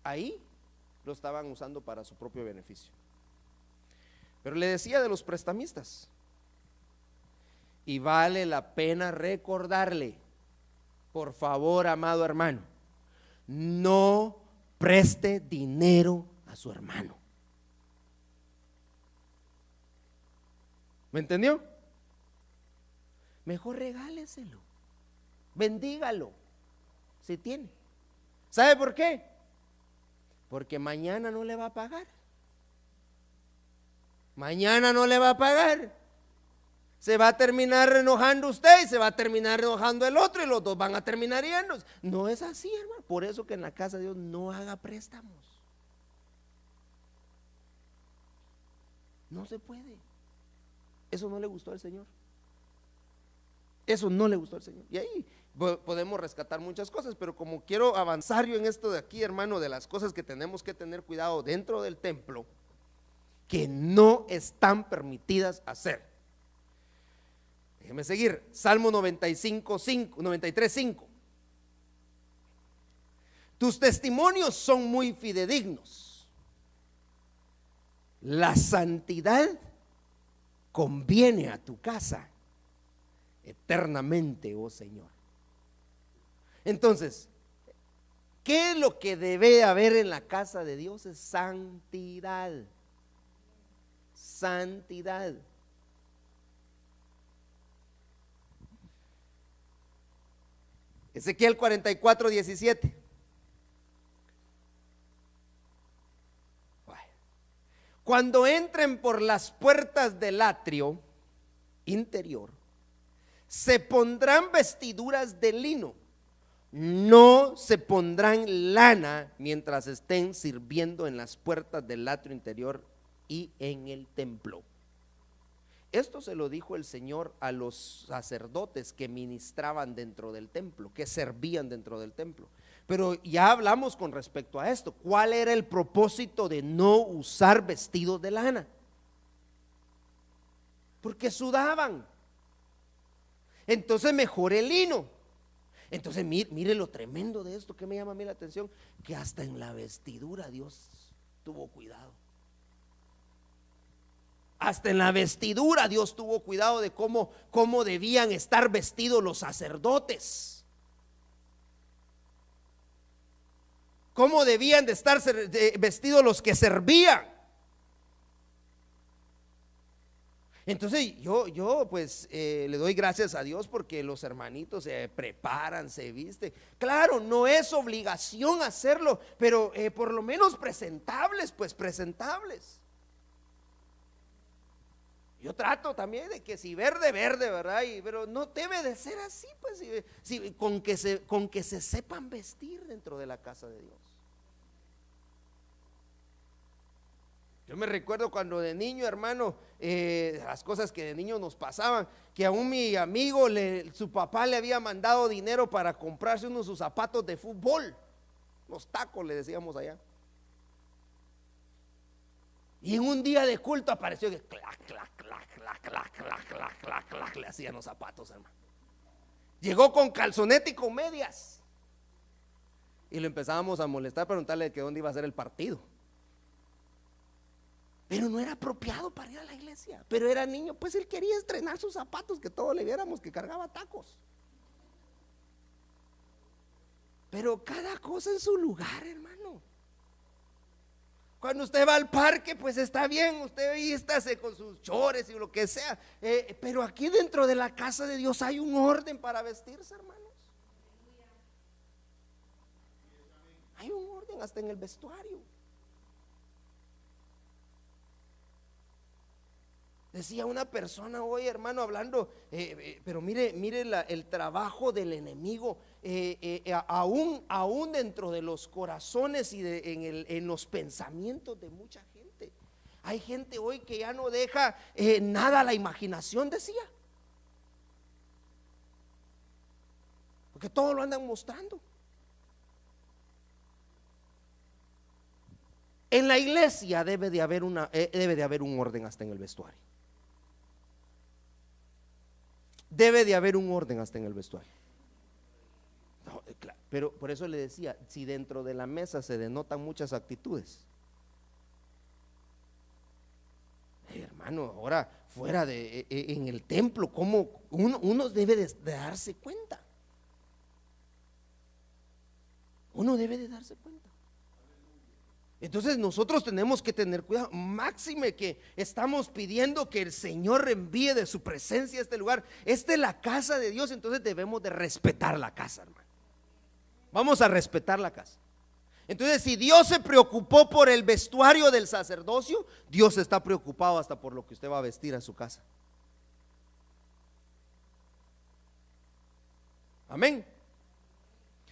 Ahí lo estaban usando para su propio beneficio. Pero le decía de los prestamistas, y vale la pena recordarle, por favor, amado hermano, no preste dinero a su hermano. ¿Me entendió? Mejor regáleselo, bendígalo, si tiene. ¿Sabe por qué? Porque mañana no le va a pagar. Mañana no le va a pagar. Se va a terminar enojando usted y se va a terminar enojando el otro, y los dos van a terminar yéndose. No es así, hermano. Por eso que en la casa de Dios no haga préstamos. No se puede. Eso no le gustó al Señor. Eso no le gustó al Señor. Y ahí podemos rescatar muchas cosas, pero como quiero avanzar yo en esto de aquí, hermano, de las cosas que tenemos que tener cuidado dentro del templo, que no están permitidas hacer. Déjeme seguir. Salmo 93:5. Tus testimonios son muy fidedignos. La santidad conviene a tu casa eternamente, oh Señor. Entonces, ¿qué es lo que debe haber en la casa de Dios? Es santidad. Santidad. Ezequiel 44:17. Cuando entren por las puertas del atrio interior, se pondrán vestiduras de lino, no se pondrán lana mientras estén sirviendo en las puertas del atrio interior y en el templo. Esto se lo dijo el Señor a los sacerdotes que ministraban dentro del templo, que servían dentro del templo. Pero ya hablamos con respecto a esto. ¿Cuál era el propósito de no usar vestidos de lana? Porque sudaban. Entonces mejor el lino. Entonces mire lo tremendo de esto que me llama a mí la atención, que hasta en la vestidura Dios tuvo cuidado. Hasta en la vestidura Dios tuvo cuidado de cómo debían estar vestidos los sacerdotes, cómo debían de estar vestidos los que servían. Entonces yo pues le doy gracias a Dios porque los hermanitos se preparan, se visten. Claro, no es obligación hacerlo, pero por lo menos presentables, pues presentables. Yo trato también de que si verde, ¿verdad? Pero no debe de ser así, pues, con que se sepan vestir dentro de la casa de Dios. Yo me recuerdo cuando de niño, hermano, las cosas que de niño nos pasaban, que aún mi amigo, su papá le había mandado dinero para comprarse uno de sus zapatos de fútbol, los tacos le decíamos allá. Y en un día de culto apareció que clac, clac, clac, clac, clac, clac, clac, clac, clac, le hacían los zapatos, hermano. Llegó con calzonete y con medias. Y lo empezábamos a molestar, preguntarle que dónde iba a ser el partido. Pero no era apropiado para ir a la iglesia. Pero era niño, pues él quería estrenar sus zapatos, que todos le viéramos que cargaba tacos. Pero cada cosa en su lugar, hermano. Cuando usted va al parque, pues está bien, usted vístase con sus chores y lo que sea. Pero aquí dentro de la casa de Dios hay un orden para vestirse, hermanos. Hay un orden hasta en el vestuario. Decía una persona hoy, hermano, hablando, pero mire el trabajo del enemigo, aún dentro de los corazones y en los pensamientos de mucha gente. Hay gente hoy que ya no deja nada a la imaginación, decía, porque todo lo andan mostrando. En la iglesia debe de haber un orden hasta en el vestuario. Debe de haber un orden hasta en el vestuario. No, claro, pero por eso le decía, si dentro de la mesa se denotan muchas actitudes, hermano, ahora fuera en el templo, como uno debe de darse cuenta. Uno debe de darse cuenta. Entonces nosotros tenemos que tener cuidado, máxime que estamos pidiendo que el Señor envíe de su presencia a este lugar. Esta es la casa de Dios, entonces debemos de respetar la casa, hermano. Vamos a respetar la casa. Entonces, si Dios se preocupó por el vestuario del sacerdocio, Dios está preocupado hasta por lo que usted va a vestir a su casa. Amén.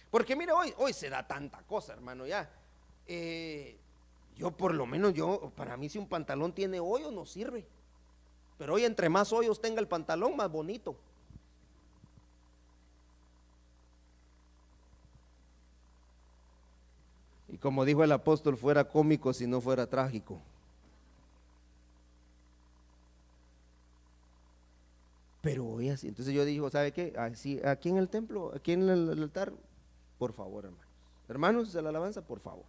Porque mire, hoy se da tanta cosa, hermano, ya. Yo por lo menos, para mí si un pantalón tiene hoyos no sirve. Pero hoy entre más hoyos tenga el pantalón, más bonito. Y como dijo el apóstol, fuera cómico si no fuera trágico. Pero hoy así, entonces yo dije, ¿sabe qué? Así, aquí en el templo, aquí en el altar, por favor, hermanos de la alabanza, por favor.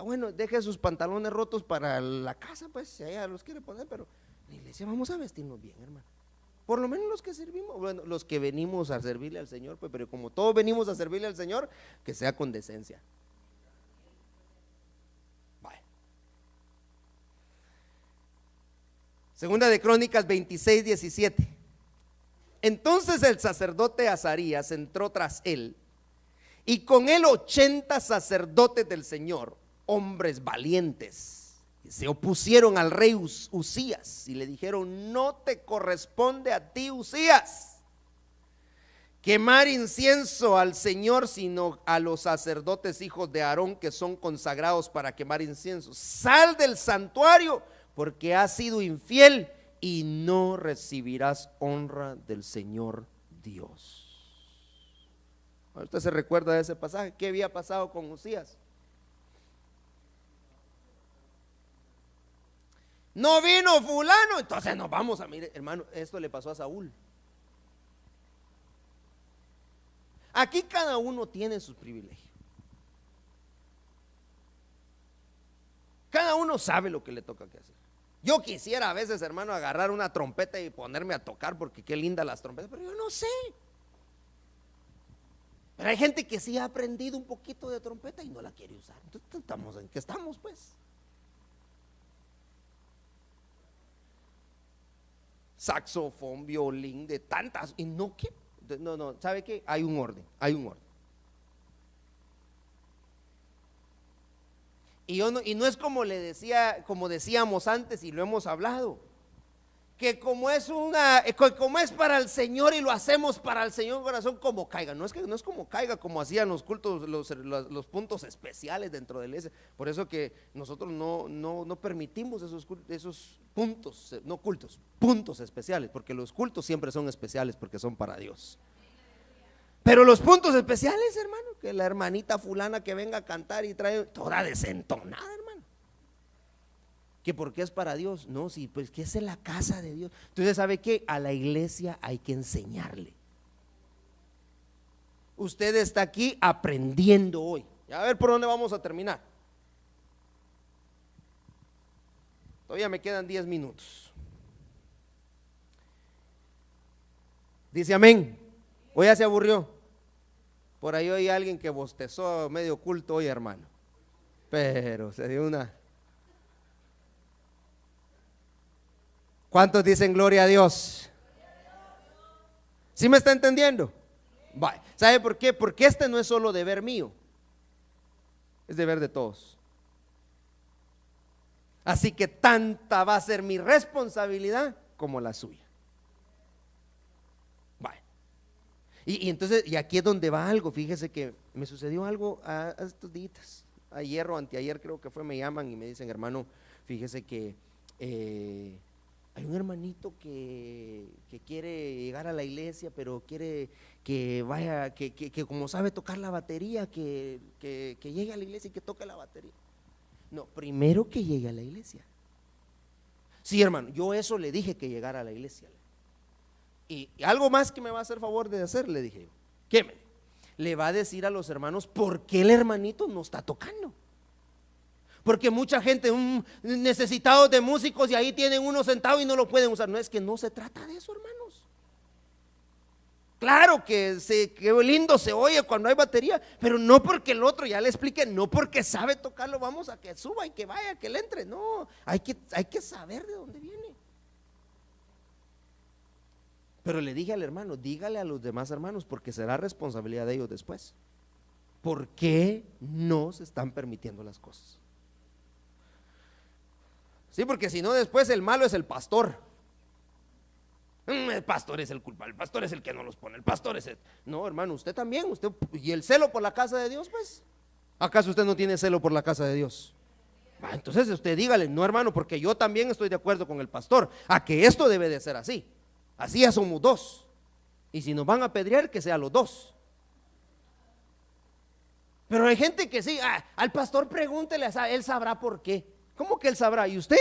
Bueno, deje sus pantalones rotos para la casa, pues si ella los quiere poner, pero en la iglesia vamos a vestirnos bien, hermano. Por lo menos los que servimos, bueno, los que venimos a servirle al Señor, pues, pero como todos venimos a servirle al Señor, que sea con decencia. Vale. Segunda de Crónicas 26:17. Entonces el sacerdote Azarías entró tras él, y con él 80 sacerdotes del Señor, hombres valientes, se opusieron al rey Usías y le dijeron: no te corresponde a ti, Usías, quemar incienso al Señor, sino a los sacerdotes hijos de Aarón, que son consagrados para quemar incienso. Sal del santuario, porque has sido infiel y no recibirás honra del Señor Dios. ¿Usted se recuerda de ese pasaje? ¿Qué había pasado con Usías? No vino fulano, entonces nos vamos a mirar, hermano, esto le pasó a Saúl. Aquí cada uno tiene sus privilegios. Cada uno sabe lo que le toca que hacer. Yo quisiera a veces, hermano, agarrar una trompeta y ponerme a tocar, porque qué lindas las trompetas, pero yo no sé. Pero hay gente que sí ha aprendido un poquito de trompeta y no la quiere usar. Entonces estamos en qué estamos, pues. Saxofón, violín, de tantas, y no que, no, ¿sabe qué? Hay un orden. Y no es como le decía, como decíamos antes y lo hemos hablado, que como es para el Señor y lo hacemos para el Señor corazón, como caiga. No es como caiga, como hacían los cultos, los puntos especiales dentro de la iglesia. Por eso que nosotros no permitimos esos puntos, no cultos, puntos especiales, porque los cultos siempre son especiales porque son para Dios. Pero los puntos especiales, hermano, que la hermanita fulana que venga a cantar y trae toda desentonada, hermano, que porque es para Dios. No, sí, pues que es en la casa de Dios. Entonces, ¿sabe qué? A la iglesia hay que enseñarle. Usted está aquí aprendiendo hoy. A ver por dónde vamos a terminar. Todavía me quedan 10 minutos. Dice amén. ¿O ya se aburrió? Por ahí oí a alguien que bostezó medio culto hoy, hermano. Pero se dio una... ¿Cuántos dicen gloria a Dios? ¿Sí me está entendiendo? Vale. ¿Sabe por qué? Porque este no es solo deber mío, es deber de todos. Así que tanta va a ser mi responsabilidad como la suya. Vale. Y entonces, y aquí es donde va algo. Fíjese que me sucedió algo a estos días, ayer o anteayer creo que fue, me llaman y me dicen, hermano, fíjese que hay un hermanito que quiere llegar a la iglesia, pero quiere que vaya, que como sabe tocar la batería, que llegue a la iglesia y que toque la batería. No, primero que llegue a la iglesia. Sí, hermano, yo eso le dije, que llegara a la iglesia. Y algo más que me va a hacer favor de hacer, le dije, ¿qué? Le va a decir a los hermanos por qué el hermanito no está tocando. Porque mucha gente necesitados de músicos y ahí tienen uno sentado y no lo pueden usar. No, es que no se trata de eso, hermanos. Claro que qué lindo se oye cuando hay batería, pero no porque el otro, ya le expliqué, no porque sabe tocarlo vamos a que suba y que vaya, que le entre. No, hay que saber de dónde viene. Pero le dije al hermano, dígale a los demás hermanos, porque será responsabilidad de ellos después. ¿Por qué no se están permitiendo las cosas? Sí, porque si no después el malo es el pastor. El pastor es el culpable, el pastor es el que no los pone, el pastor es el... No, hermano, usted también, usted, y el celo por la casa de Dios, pues, ¿acaso usted no tiene celo por la casa de Dios? Entonces usted dígale, no, hermano, porque yo también estoy de acuerdo con el pastor, a que esto debe de ser así. Así ya somos dos. Y si nos van a apedrear, que sean los dos. Pero hay gente que sí, al pastor pregúntele, él sabrá por qué. ¿Cómo que él sabrá? ¿Y usted?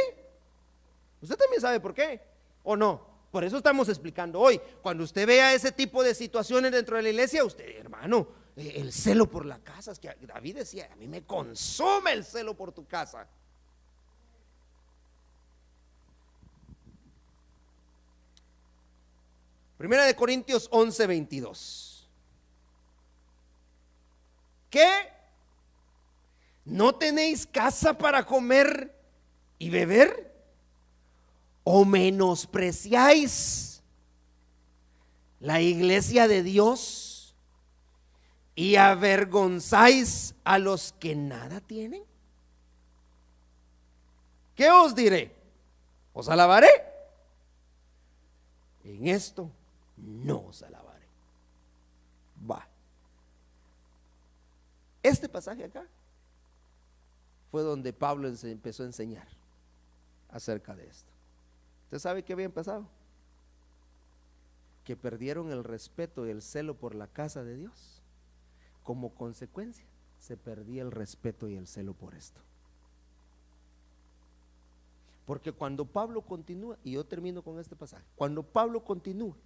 ¿Usted también sabe por qué? ¿O no? Por eso estamos explicando hoy. Cuando usted vea ese tipo de situaciones dentro de la iglesia, usted, hermano, el celo por la casa, es que David decía, a mí me consume el celo por tu casa. Primera de Corintios 11:22. ¿Qué? ¿No tenéis casa para comer y beber? ¿O menospreciáis la iglesia de Dios y avergonzáis a los que nada tienen? ¿Qué os diré? ¿Os alabaré? En esto no os alabaré. Va. Este pasaje acá fue donde Pablo empezó a enseñar acerca de esto. ¿Usted sabe qué había empezado? Que perdieron el respeto y el celo por la casa de Dios. Como consecuencia, se perdía el respeto y el celo por esto. Porque cuando Pablo continúa, y yo termino con este pasaje, cuando Pablo continúa,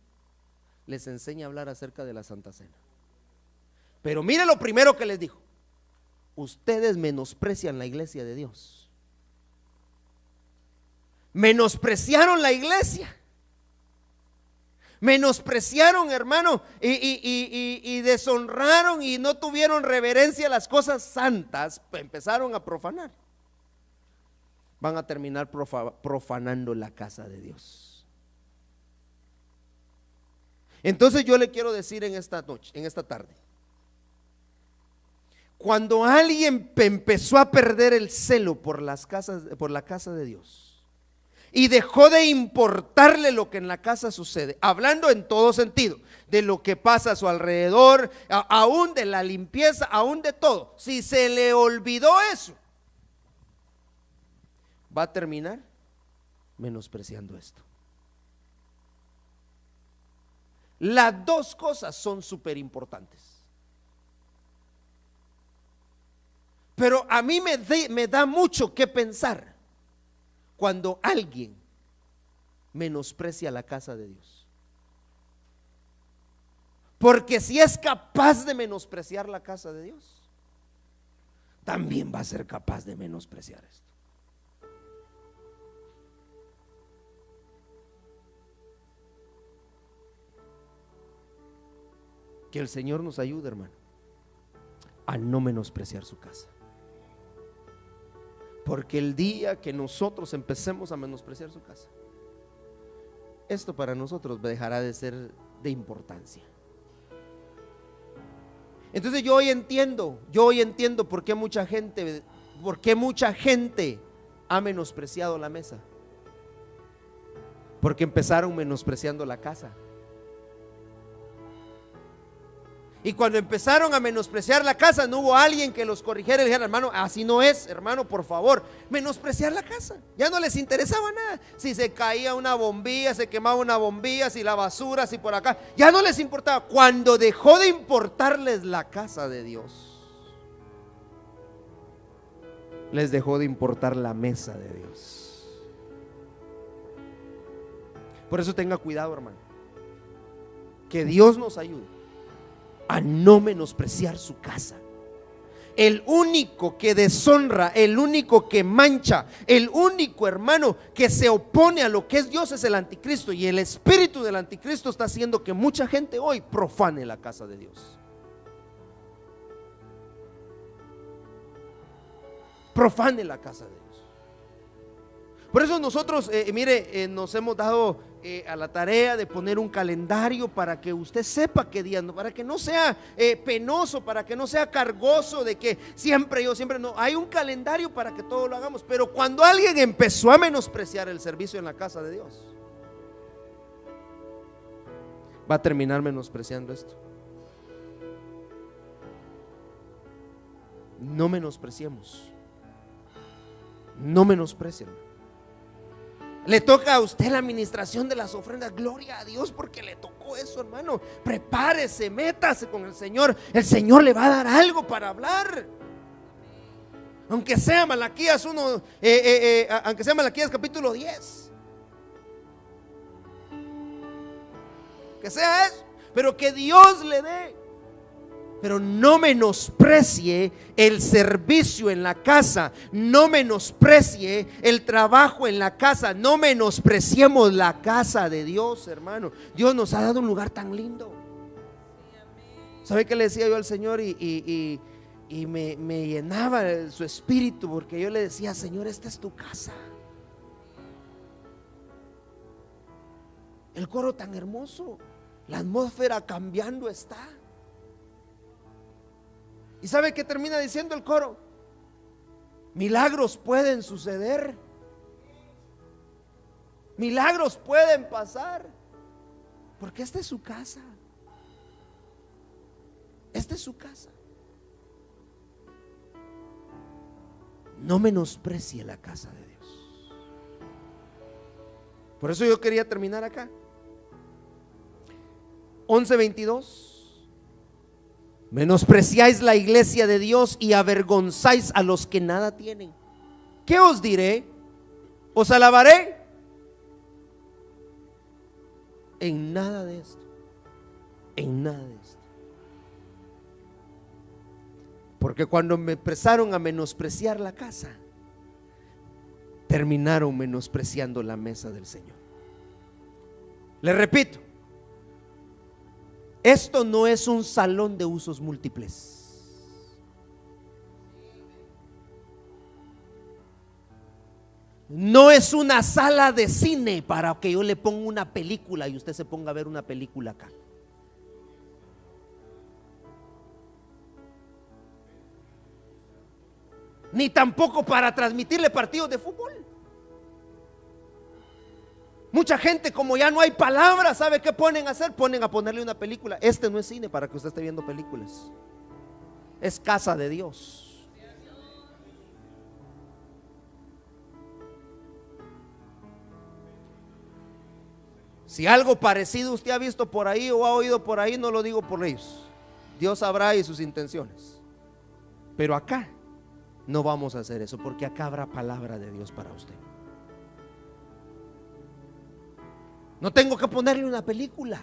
les enseña a hablar acerca de la Santa Cena. Pero mire lo primero que les dijo: ustedes menosprecian la iglesia de Dios. Menospreciaron la iglesia. Menospreciaron, hermano, y deshonraron y no tuvieron reverencia a las cosas santas. Empezaron a profanar. Van a terminar profanando la casa de Dios. Entonces yo le quiero decir en esta noche, en esta tarde, cuando alguien empezó a perder el celo por la casa de Dios, y dejó de importarle lo que en la casa sucede, hablando en todo sentido, de lo que pasa a su alrededor, aún de la limpieza, aún de todo. Si se le olvidó eso, va a terminar menospreciando esto. Las dos cosas son súper importantes. Pero a mí me da mucho que pensar cuando alguien menosprecia la casa de Dios. Porque si es capaz de menospreciar la casa de Dios, también va a ser capaz de menospreciar esto. Que el Señor nos ayude, hermano, a no menospreciar su casa. Porque el día que nosotros empecemos a menospreciar su casa, esto para nosotros dejará de ser de importancia. Entonces yo hoy entiendo por qué mucha gente ha menospreciado la mesa. Porque empezaron menospreciando la casa. Y cuando empezaron a menospreciar la casa, no hubo alguien que los corrigiera y dijera: hermano, así no es, hermano, por favor. Menospreciar la casa, ya no les interesaba nada. Si se caía una bombilla, se quemaba una bombilla, si la basura, si por acá, ya no les importaba. Cuando dejó de importarles la casa de Dios, les dejó de importar la mesa de Dios. Por eso tenga cuidado, hermano. Que Dios nos ayude a no menospreciar su casa. El único que deshonra, el único que mancha, el único, hermano, que se opone a lo que es Dios es el anticristo. Y el espíritu del anticristo está haciendo que mucha gente hoy profane la casa de Dios. Profane la casa de Dios. Por eso nosotros, nos hemos dado a la tarea de poner un calendario para que usted sepa qué día, para que no sea penoso, para que no sea cargoso de que siempre no. Hay un calendario para que todo lo hagamos. Pero cuando alguien empezó a menospreciar el servicio en la casa de Dios, va a terminar menospreciando esto. No menospreciemos. No menosprecien. Le toca a usted la administración de las ofrendas. Gloria a Dios porque le tocó eso, hermano. Prepárese, métase con el Señor. El Señor le va a dar algo para hablar. Aunque sea Malaquías 1, aunque sea Malaquías capítulo 10. Que sea eso, pero que Dios le dé. Pero no menosprecie el servicio en la casa, no menosprecie el trabajo en la casa, no menospreciemos la casa de Dios, hermano. Dios nos ha dado un lugar tan lindo. ¿Sabe qué le decía yo al Señor? Y me llenaba su espíritu, porque yo le decía: Señor, esta es tu casa. El coro tan hermoso, la atmósfera cambiando está. ¿Y sabe qué termina diciendo el coro? Milagros pueden suceder. Milagros pueden pasar. Porque esta es su casa. Esta es su casa. No menosprecie la casa de Dios. Por eso yo quería terminar acá. 11:22. Menospreciáis la iglesia de Dios y avergonzáis a los que nada tienen. ¿Qué os diré? ¿Os alabaré? En nada de esto. En nada de esto. Porque cuando me empezaron a menospreciar la casa, terminaron menospreciando la mesa del Señor. Le repito, esto no es un salón de usos múltiples. No es una sala de cine para que yo le ponga una película y usted se ponga a ver una película acá. Ni tampoco para transmitirle partidos de fútbol. Mucha gente, como ya no hay palabras, ¿sabe qué ponen a hacer? Ponen a ponerle una película. Este no es cine para que usted esté viendo películas. Es casa de Dios. Si algo parecido usted ha visto por ahí o ha oído por ahí, no lo digo por ellos. Dios sabrá y sus intenciones. Pero acá no vamos a hacer eso, porque acá habrá palabra de Dios para usted. No tengo que ponerle una película.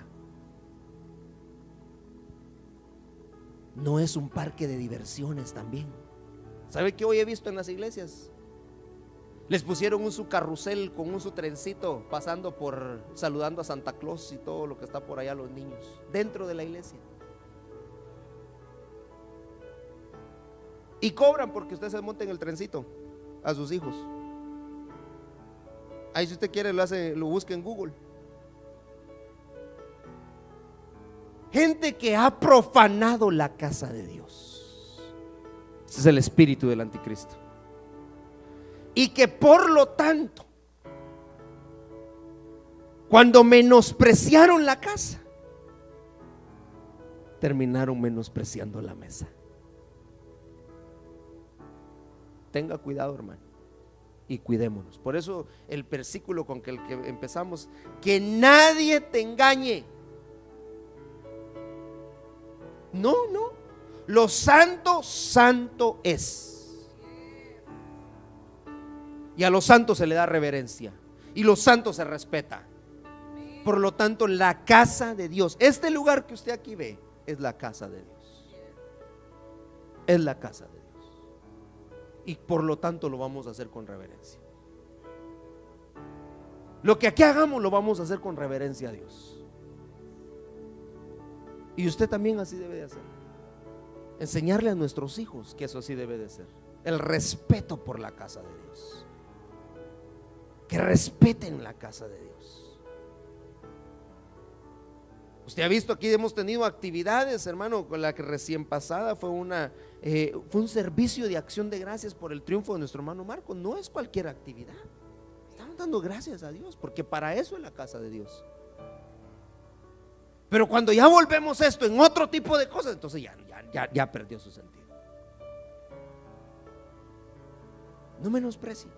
No es un parque de diversiones también. ¿Sabe qué hoy he visto en las iglesias? Les pusieron su carrusel con su trencito pasando por, saludando a Santa Claus y todo lo que está por allá, los niños, dentro de la iglesia. Y cobran porque usted se monte en el trencito a sus hijos. Ahí si usted quiere lo busca en Google. Gente que ha profanado la casa de Dios. Ese es el espíritu del anticristo. Y que por lo tanto, cuando menospreciaron la casa, terminaron menospreciando la mesa. Tenga cuidado, hermano, y cuidémonos. Por eso el versículo con el que empezamos: que nadie te engañe. No, lo santo, santo es. Y a los santos se le da reverencia, y los santos se respeta. Por lo tanto, la casa de Dios, este lugar que usted aquí ve, es la casa de Dios. Es la casa de Dios. Y por lo tanto lo vamos a hacer con reverencia. Lo que aquí hagamos lo vamos a hacer con reverencia a Dios. Y usted también así debe de hacer. Enseñarle a nuestros hijos que eso así debe de ser. El respeto por la casa de Dios. Que respeten la casa de Dios. Usted ha visto, aquí hemos tenido actividades, hermano. Con la que recién pasada fue un servicio de acción de gracias por el triunfo de nuestro hermano Marco. No es cualquier actividad. Estamos dando gracias a Dios, porque para eso es la casa de Dios. Pero cuando ya volvemos esto en otro tipo de cosas, entonces ya perdió su sentido. No menosprecie.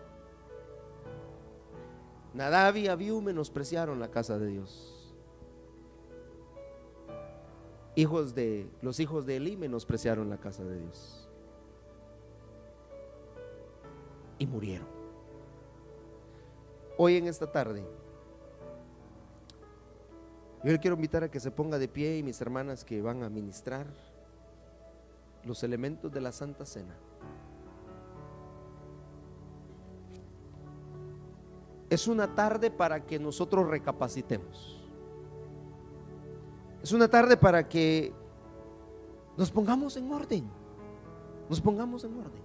Nadab y Abiú menospreciaron la casa de Dios. Los hijos de Elí menospreciaron la casa de Dios y murieron. Hoy en esta tarde yo le quiero invitar a que se ponga de pie, y mis hermanas que van a ministrar los elementos de la Santa Cena. Es una tarde para que nosotros recapacitemos. Es una tarde para que nos pongamos en orden. Nos pongamos en orden.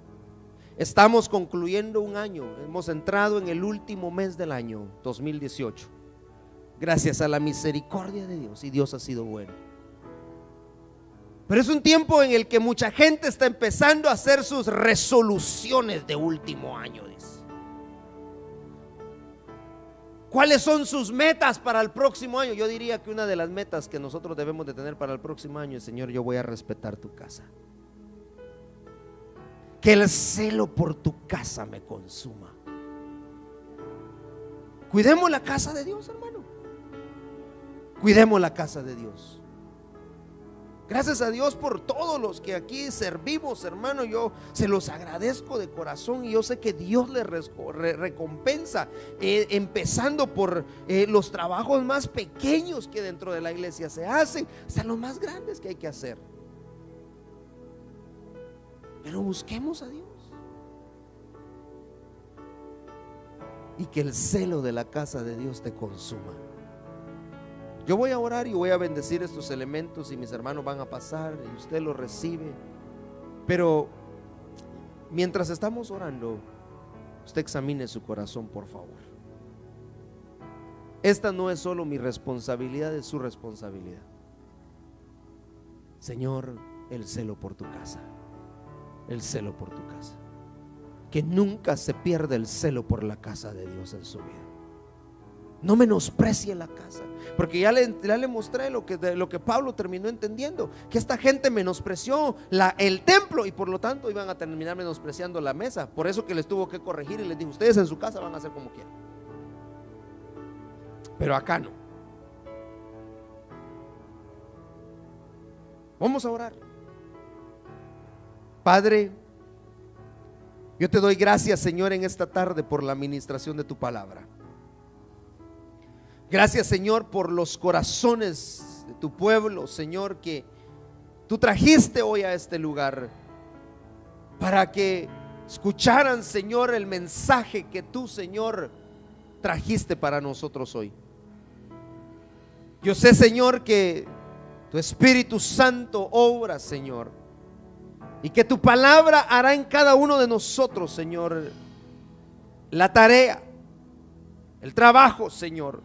Estamos concluyendo un año. Hemos entrado en el último mes del año 2018. Gracias a la misericordia de Dios, y Dios ha sido bueno. Pero es un tiempo en el que mucha gente está empezando a hacer sus resoluciones de último año, dice. ¿Cuáles son sus metas para el próximo año? Yo diría que una de las metas que nosotros debemos de tener para el próximo año es: Señor, yo voy a respetar tu casa. Que el celo por tu casa me consuma. Cuidemos la casa de Dios, hermano. Cuidemos la casa de Dios. Gracias a Dios por todos los que aquí servimos, hermano. Yo se los agradezco de corazón, y yo sé que Dios les recompensa, empezando por los trabajos más pequeños que dentro de la iglesia se hacen, hasta los más grandes que hay que hacer. Pero busquemos a Dios, y que el celo de la casa de Dios te consuma. Yo voy a orar y voy a bendecir estos elementos, y mis hermanos van a pasar y usted los recibe. Pero mientras estamos orando, usted examine su corazón, por favor. Esta no es solo mi responsabilidad, es su responsabilidad. Señor, el celo por tu casa. El celo por tu casa. Que nunca se pierda el celo por la casa de Dios en su vida. No menosprecie la casa. Porque ya le mostré lo que Pablo terminó entendiendo, que esta gente menospreció el templo y por lo tanto iban a terminar menospreciando la mesa. Por eso que les tuvo que corregir y les dijo: ustedes en su casa van a hacer como quieran, pero acá no. Vamos a orar. Padre, yo te doy gracias, Señor, en esta tarde por la administración de tu palabra. Gracias, Señor, por los corazones de tu pueblo, Señor, que tú trajiste hoy a este lugar para que escucharan, Señor, el mensaje que tú, Señor, trajiste para nosotros hoy. Yo sé, Señor, que tu Espíritu Santo obra, Señor, y que tu palabra hará en cada uno de nosotros, Señor, la tarea, el trabajo, Señor,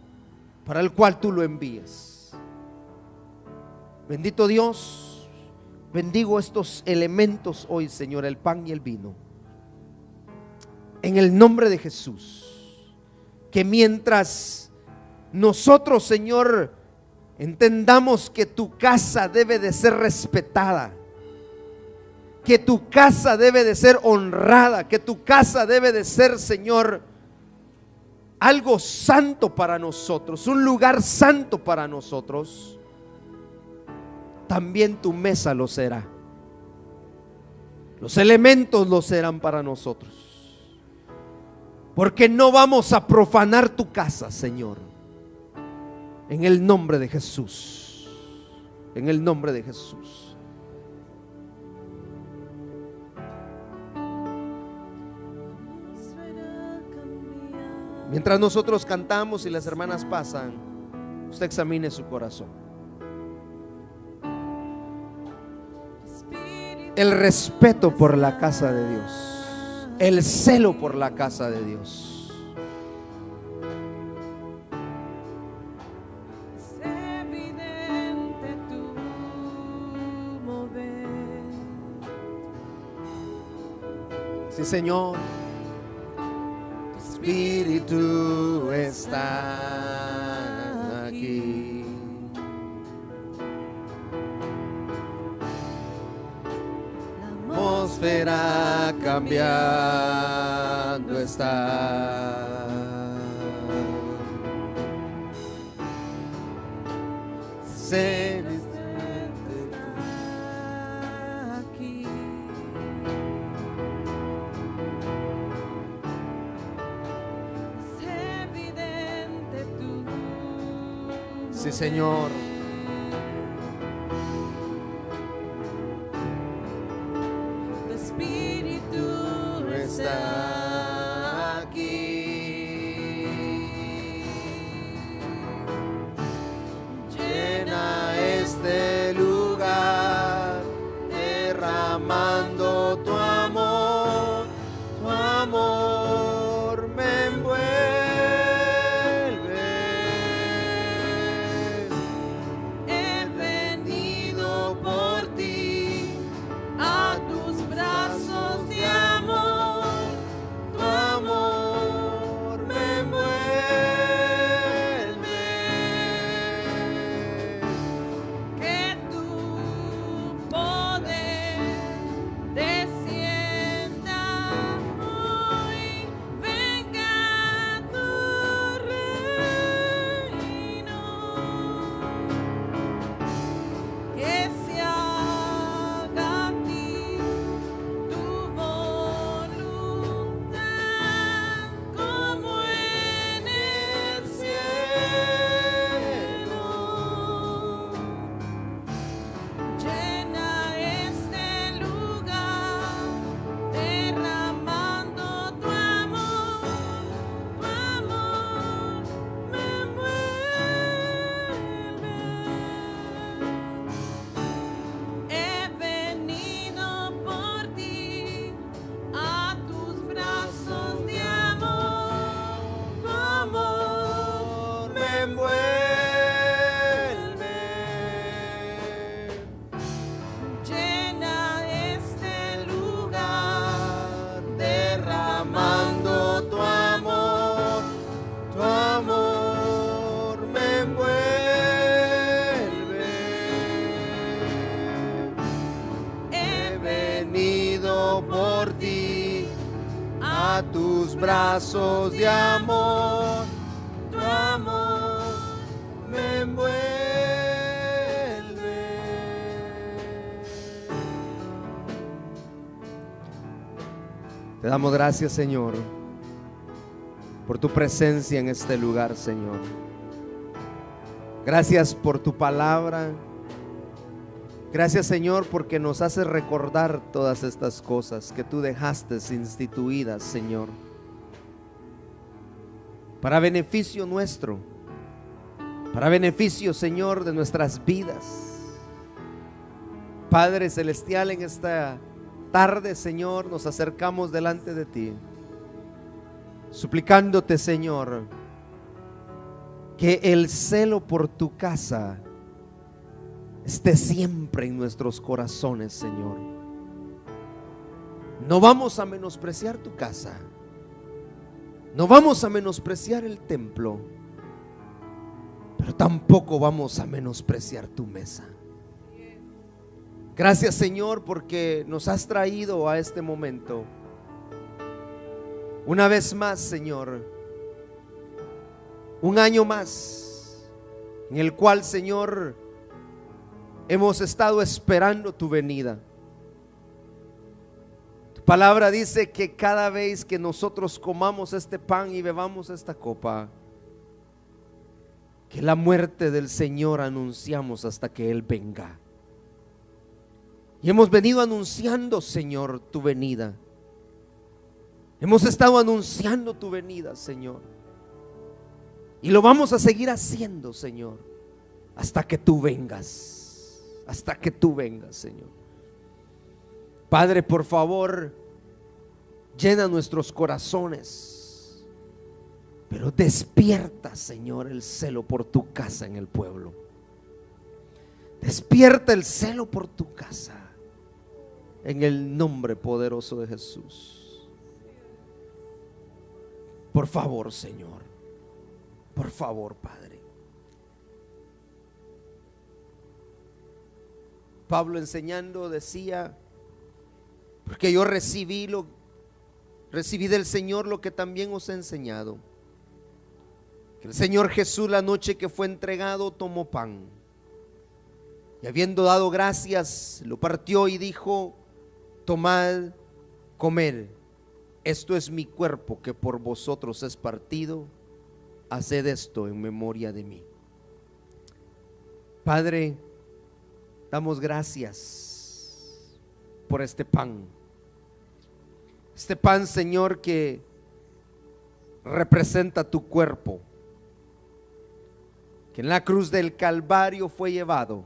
para el cual tú lo envías. Bendito Dios, bendigo estos elementos hoy, Señor, el pan y el vino, en el nombre de Jesús. Que mientras nosotros, Señor, entendamos que tu casa debe de ser respetada, que tu casa debe de ser honrada, que tu casa debe de ser, Señor, algo santo para nosotros, un lugar santo para nosotros, también tu mesa lo será. Los elementos lo serán para nosotros, porque no vamos a profanar tu casa, Señor. En el nombre de Jesús, en el nombre de Jesús. Mientras nosotros cantamos y las hermanas pasan, usted examine su corazón. El respeto por la casa de Dios, el celo por la casa de Dios. Sí, Señor. Espíritu está aquí. La atmósfera cambiando está. Se aquí. Sí, Señor. Tu Espíritu está aquí. Llena este lugar, derramando tu amor. Tu amor me envuelve. a tus brazos de amor, tu amor me envuelve. Te damos gracias, Señor, por tu presencia en este lugar, Señor. Gracias por tu palabra. Gracias, Señor, porque nos hace recordar todas estas cosas que tú dejaste instituidas, Señor, para beneficio nuestro, para beneficio, Señor, de nuestras vidas. Padre Celestial, en esta tarde, Señor, nos acercamos delante de ti, suplicándote, Señor, que el celo por tu casa esté siempre en nuestros corazones, Señor. No vamos a menospreciar tu casa, no vamos a menospreciar el templo, pero tampoco vamos a menospreciar tu mesa. Gracias, Señor, porque nos has traído a este momento una vez más, Señor, un año más en el cual, Señor, hemos estado esperando tu venida. Tu palabra dice que cada vez que nosotros comamos este pan y bebamos esta copa, que la muerte del Señor anunciamos hasta que Él venga. Y hemos venido anunciando, Señor, tu venida. Hemos estado anunciando tu venida, Señor. Y lo vamos a seguir haciendo, Señor, hasta que tú vengas. Hasta que tú vengas, Señor. Padre, por favor, llena nuestros corazones, pero despierta, Señor, el celo por tu casa en el pueblo. Despierta el celo por tu casa, en el nombre poderoso de Jesús. Por favor, Señor, por favor, Padre. Pablo, enseñando, decía: porque yo recibí del Señor lo que también os he enseñado, que el Señor Jesús, la noche que fue entregado, tomó pan, y habiendo dado gracias, lo partió y dijo: tomad, comed, esto es mi cuerpo que por vosotros es partido, haced esto en memoria de mí. Padre, damos gracias por este pan, Señor, que representa tu cuerpo, que en la cruz del Calvario fue llevado,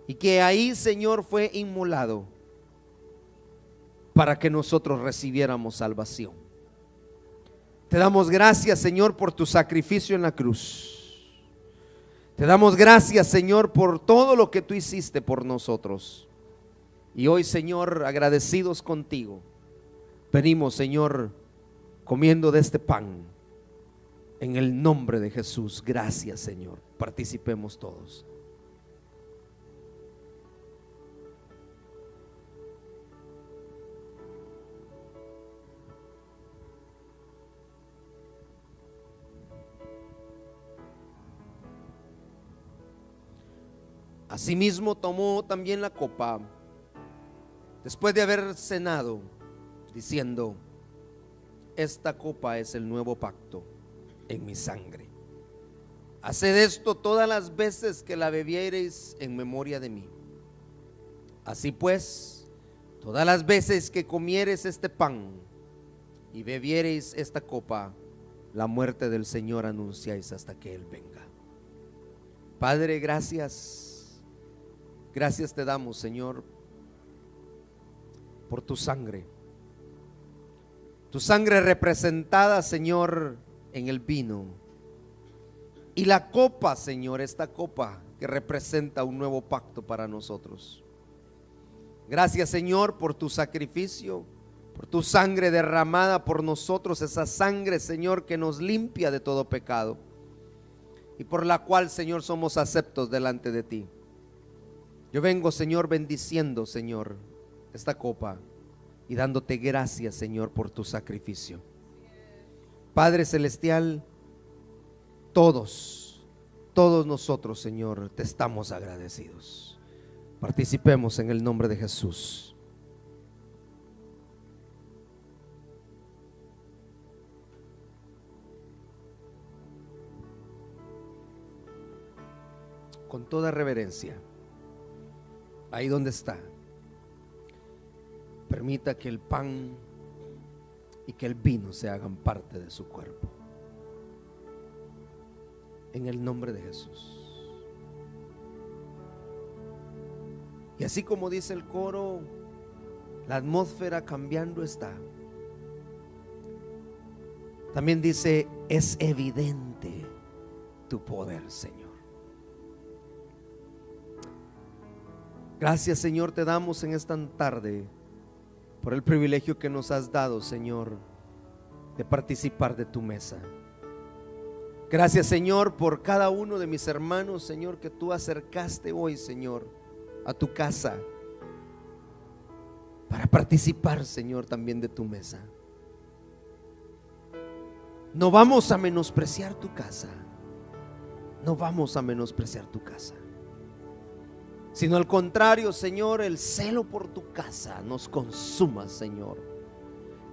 y que ahí, Señor, fue inmolado para que nosotros recibiéramos salvación. Te damos gracias, Señor, por tu sacrificio en la cruz. Te damos gracias, Señor, por todo lo que tú hiciste por nosotros. Y hoy, Señor, agradecidos contigo, venimos, Señor, comiendo de este pan en el nombre de Jesús. Gracias, Señor. Participemos todos. Asimismo tomó también la copa después de haber cenado, diciendo: esta copa es el nuevo pacto en mi sangre. Haced esto todas las veces que la bebiereis en memoria de mí. Así pues, todas las veces que comiereis este pan y bebiereis esta copa, la muerte del Señor anunciáis hasta que Él venga. Padre, gracias. Gracias te damos, Señor, por tu sangre representada, Señor, en el vino, y la copa, Señor, esta copa que representa un nuevo pacto para nosotros. Gracias, Señor, por tu sacrificio, por tu sangre derramada por nosotros, esa sangre, Señor, que nos limpia de todo pecado y por la cual, Señor, somos aceptos delante de ti. Yo vengo, Señor, bendiciendo, Señor, esta copa y dándote gracias, Señor, por tu sacrificio. Padre celestial, todos nosotros, Señor, te estamos agradecidos. Participemos en el nombre de Jesús. Con toda reverencia, ahí donde está, permita que el pan y que el vino se hagan parte de su cuerpo. En el nombre de Jesús. Y así como dice el coro, la atmósfera cambiando está. También dice, es evidente tu poder, Señor. Gracias, Señor, te damos en esta tarde por el privilegio que nos has dado, Señor, de participar de tu mesa. Gracias, Señor, por cada uno de mis hermanos, Señor, que tú acercaste hoy, Señor, a tu casa para participar, Señor, también de tu mesa. No vamos a menospreciar tu casa, no vamos a menospreciar tu casa, sino al contrario, Señor, el celo por tu casa nos consuma, Señor.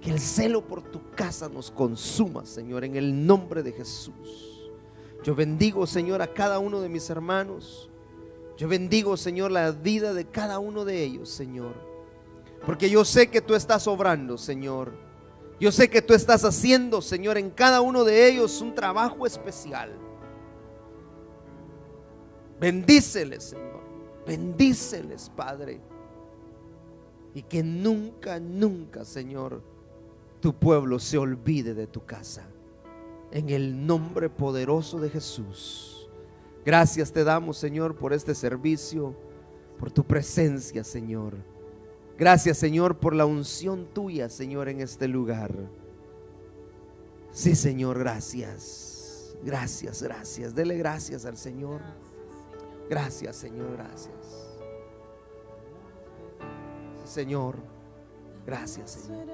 Que el celo por tu casa nos consuma, Señor, en el nombre de Jesús. Yo bendigo, Señor, a cada uno de mis hermanos. Yo bendigo, Señor, la vida de cada uno de ellos, Señor, porque yo sé que tú estás obrando, Señor. Yo sé que tú estás haciendo, Señor, en cada uno de ellos un trabajo especial. Bendíceles, Señor. Bendíceles, Padre, y que nunca, nunca, Señor, tu pueblo se olvide de tu casa. En el nombre poderoso de Jesús. Gracias te damos, Señor, por este servicio, por tu presencia, Señor. Gracias, Señor, por la unción tuya, Señor, en este lugar. Sí, Señor, gracias. Gracias, gracias. Dele gracias al Señor. Gracias, Señor, gracias. Señor, gracias, Señor.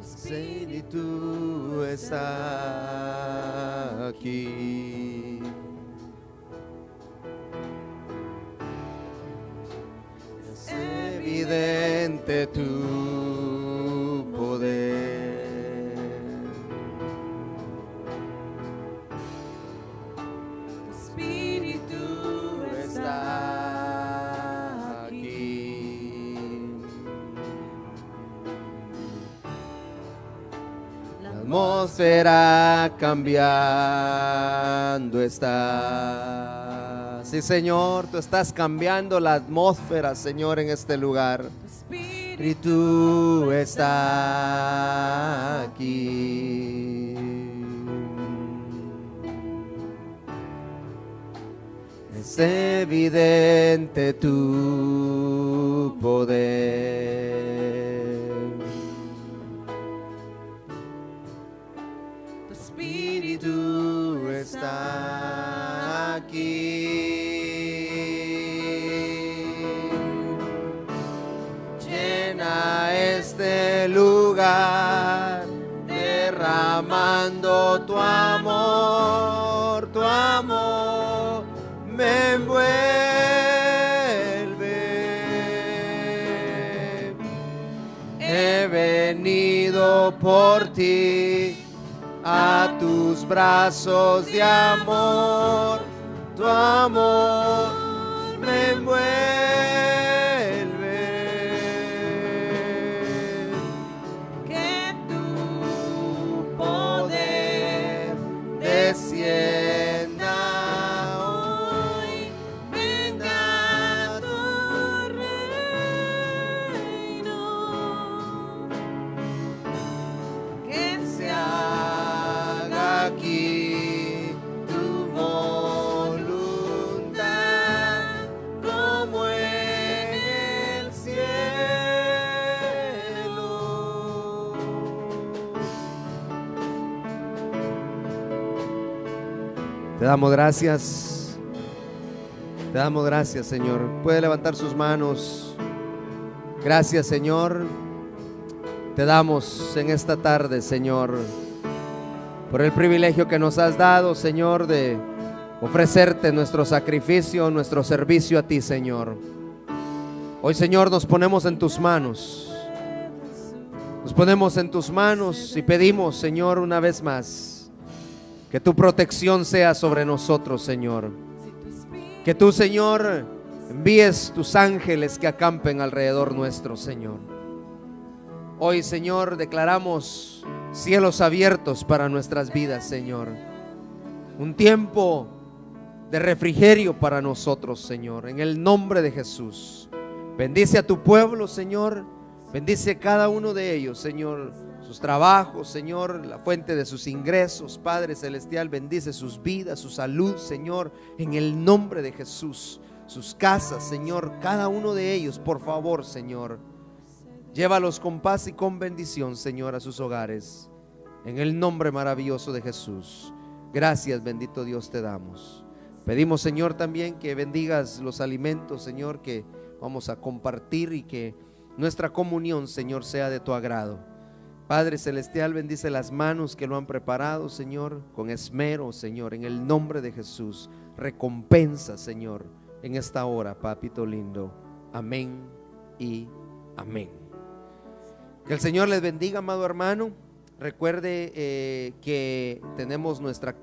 Espíritu está aquí. Es evidente tu poder. Espíritu está aquí. La atmósfera cambiando está. Sí, Señor, tú estás cambiando la atmósfera, Señor, en este lugar. Espíritu está aquí. Es evidente tu poder. Tu Espíritu está aquí. Llena este lugar, derramando tu amor me envuelve. He venido por ti a tus brazos de amor, tu amor me envuelve. Que tu poder descienda hoy, venga tu reino, que se haga aquí tu voluntad. damos gracias. Te damos gracias, Señor. Puede levantar sus manos. Gracias, Señor. Te damos en esta tarde, Señor, por el privilegio que nos has dado, Señor, de ofrecerte nuestro sacrificio, nuestro servicio a ti, Señor. Hoy, Señor, nos ponemos en tus manos. Nos ponemos en tus manos y pedimos, Señor, una vez más, que tu protección sea sobre nosotros, Señor. Que tú, Señor, envíes tus ángeles que acampen alrededor nuestro, Señor. Hoy, Señor, declaramos cielos abiertos para nuestras vidas, Señor. Un tiempo de refrigerio para nosotros, Señor, en el nombre de Jesús. Bendice a tu pueblo, Señor. Bendice cada uno de ellos, Señor, sus trabajos, Señor, la fuente de sus ingresos. Padre celestial, bendice sus vidas, su salud, Señor, en el nombre de Jesús. Sus casas, Señor, cada uno de ellos, por favor, Señor, llévalos con paz y con bendición, Señor, a sus hogares, en el nombre maravilloso de Jesús. Gracias, bendito Dios, te damos. Pedimos, Señor, también que bendigas los alimentos, Señor, que vamos a compartir, y que nuestra comunión, Señor, sea de tu agrado. Padre celestial, bendice las manos que lo han preparado, Señor, con esmero, Señor, en el nombre de Jesús. Recompensa, Señor, en esta hora, papito lindo. Amén y amén. Que el Señor les bendiga, amado hermano. Recuerde que tenemos nuestra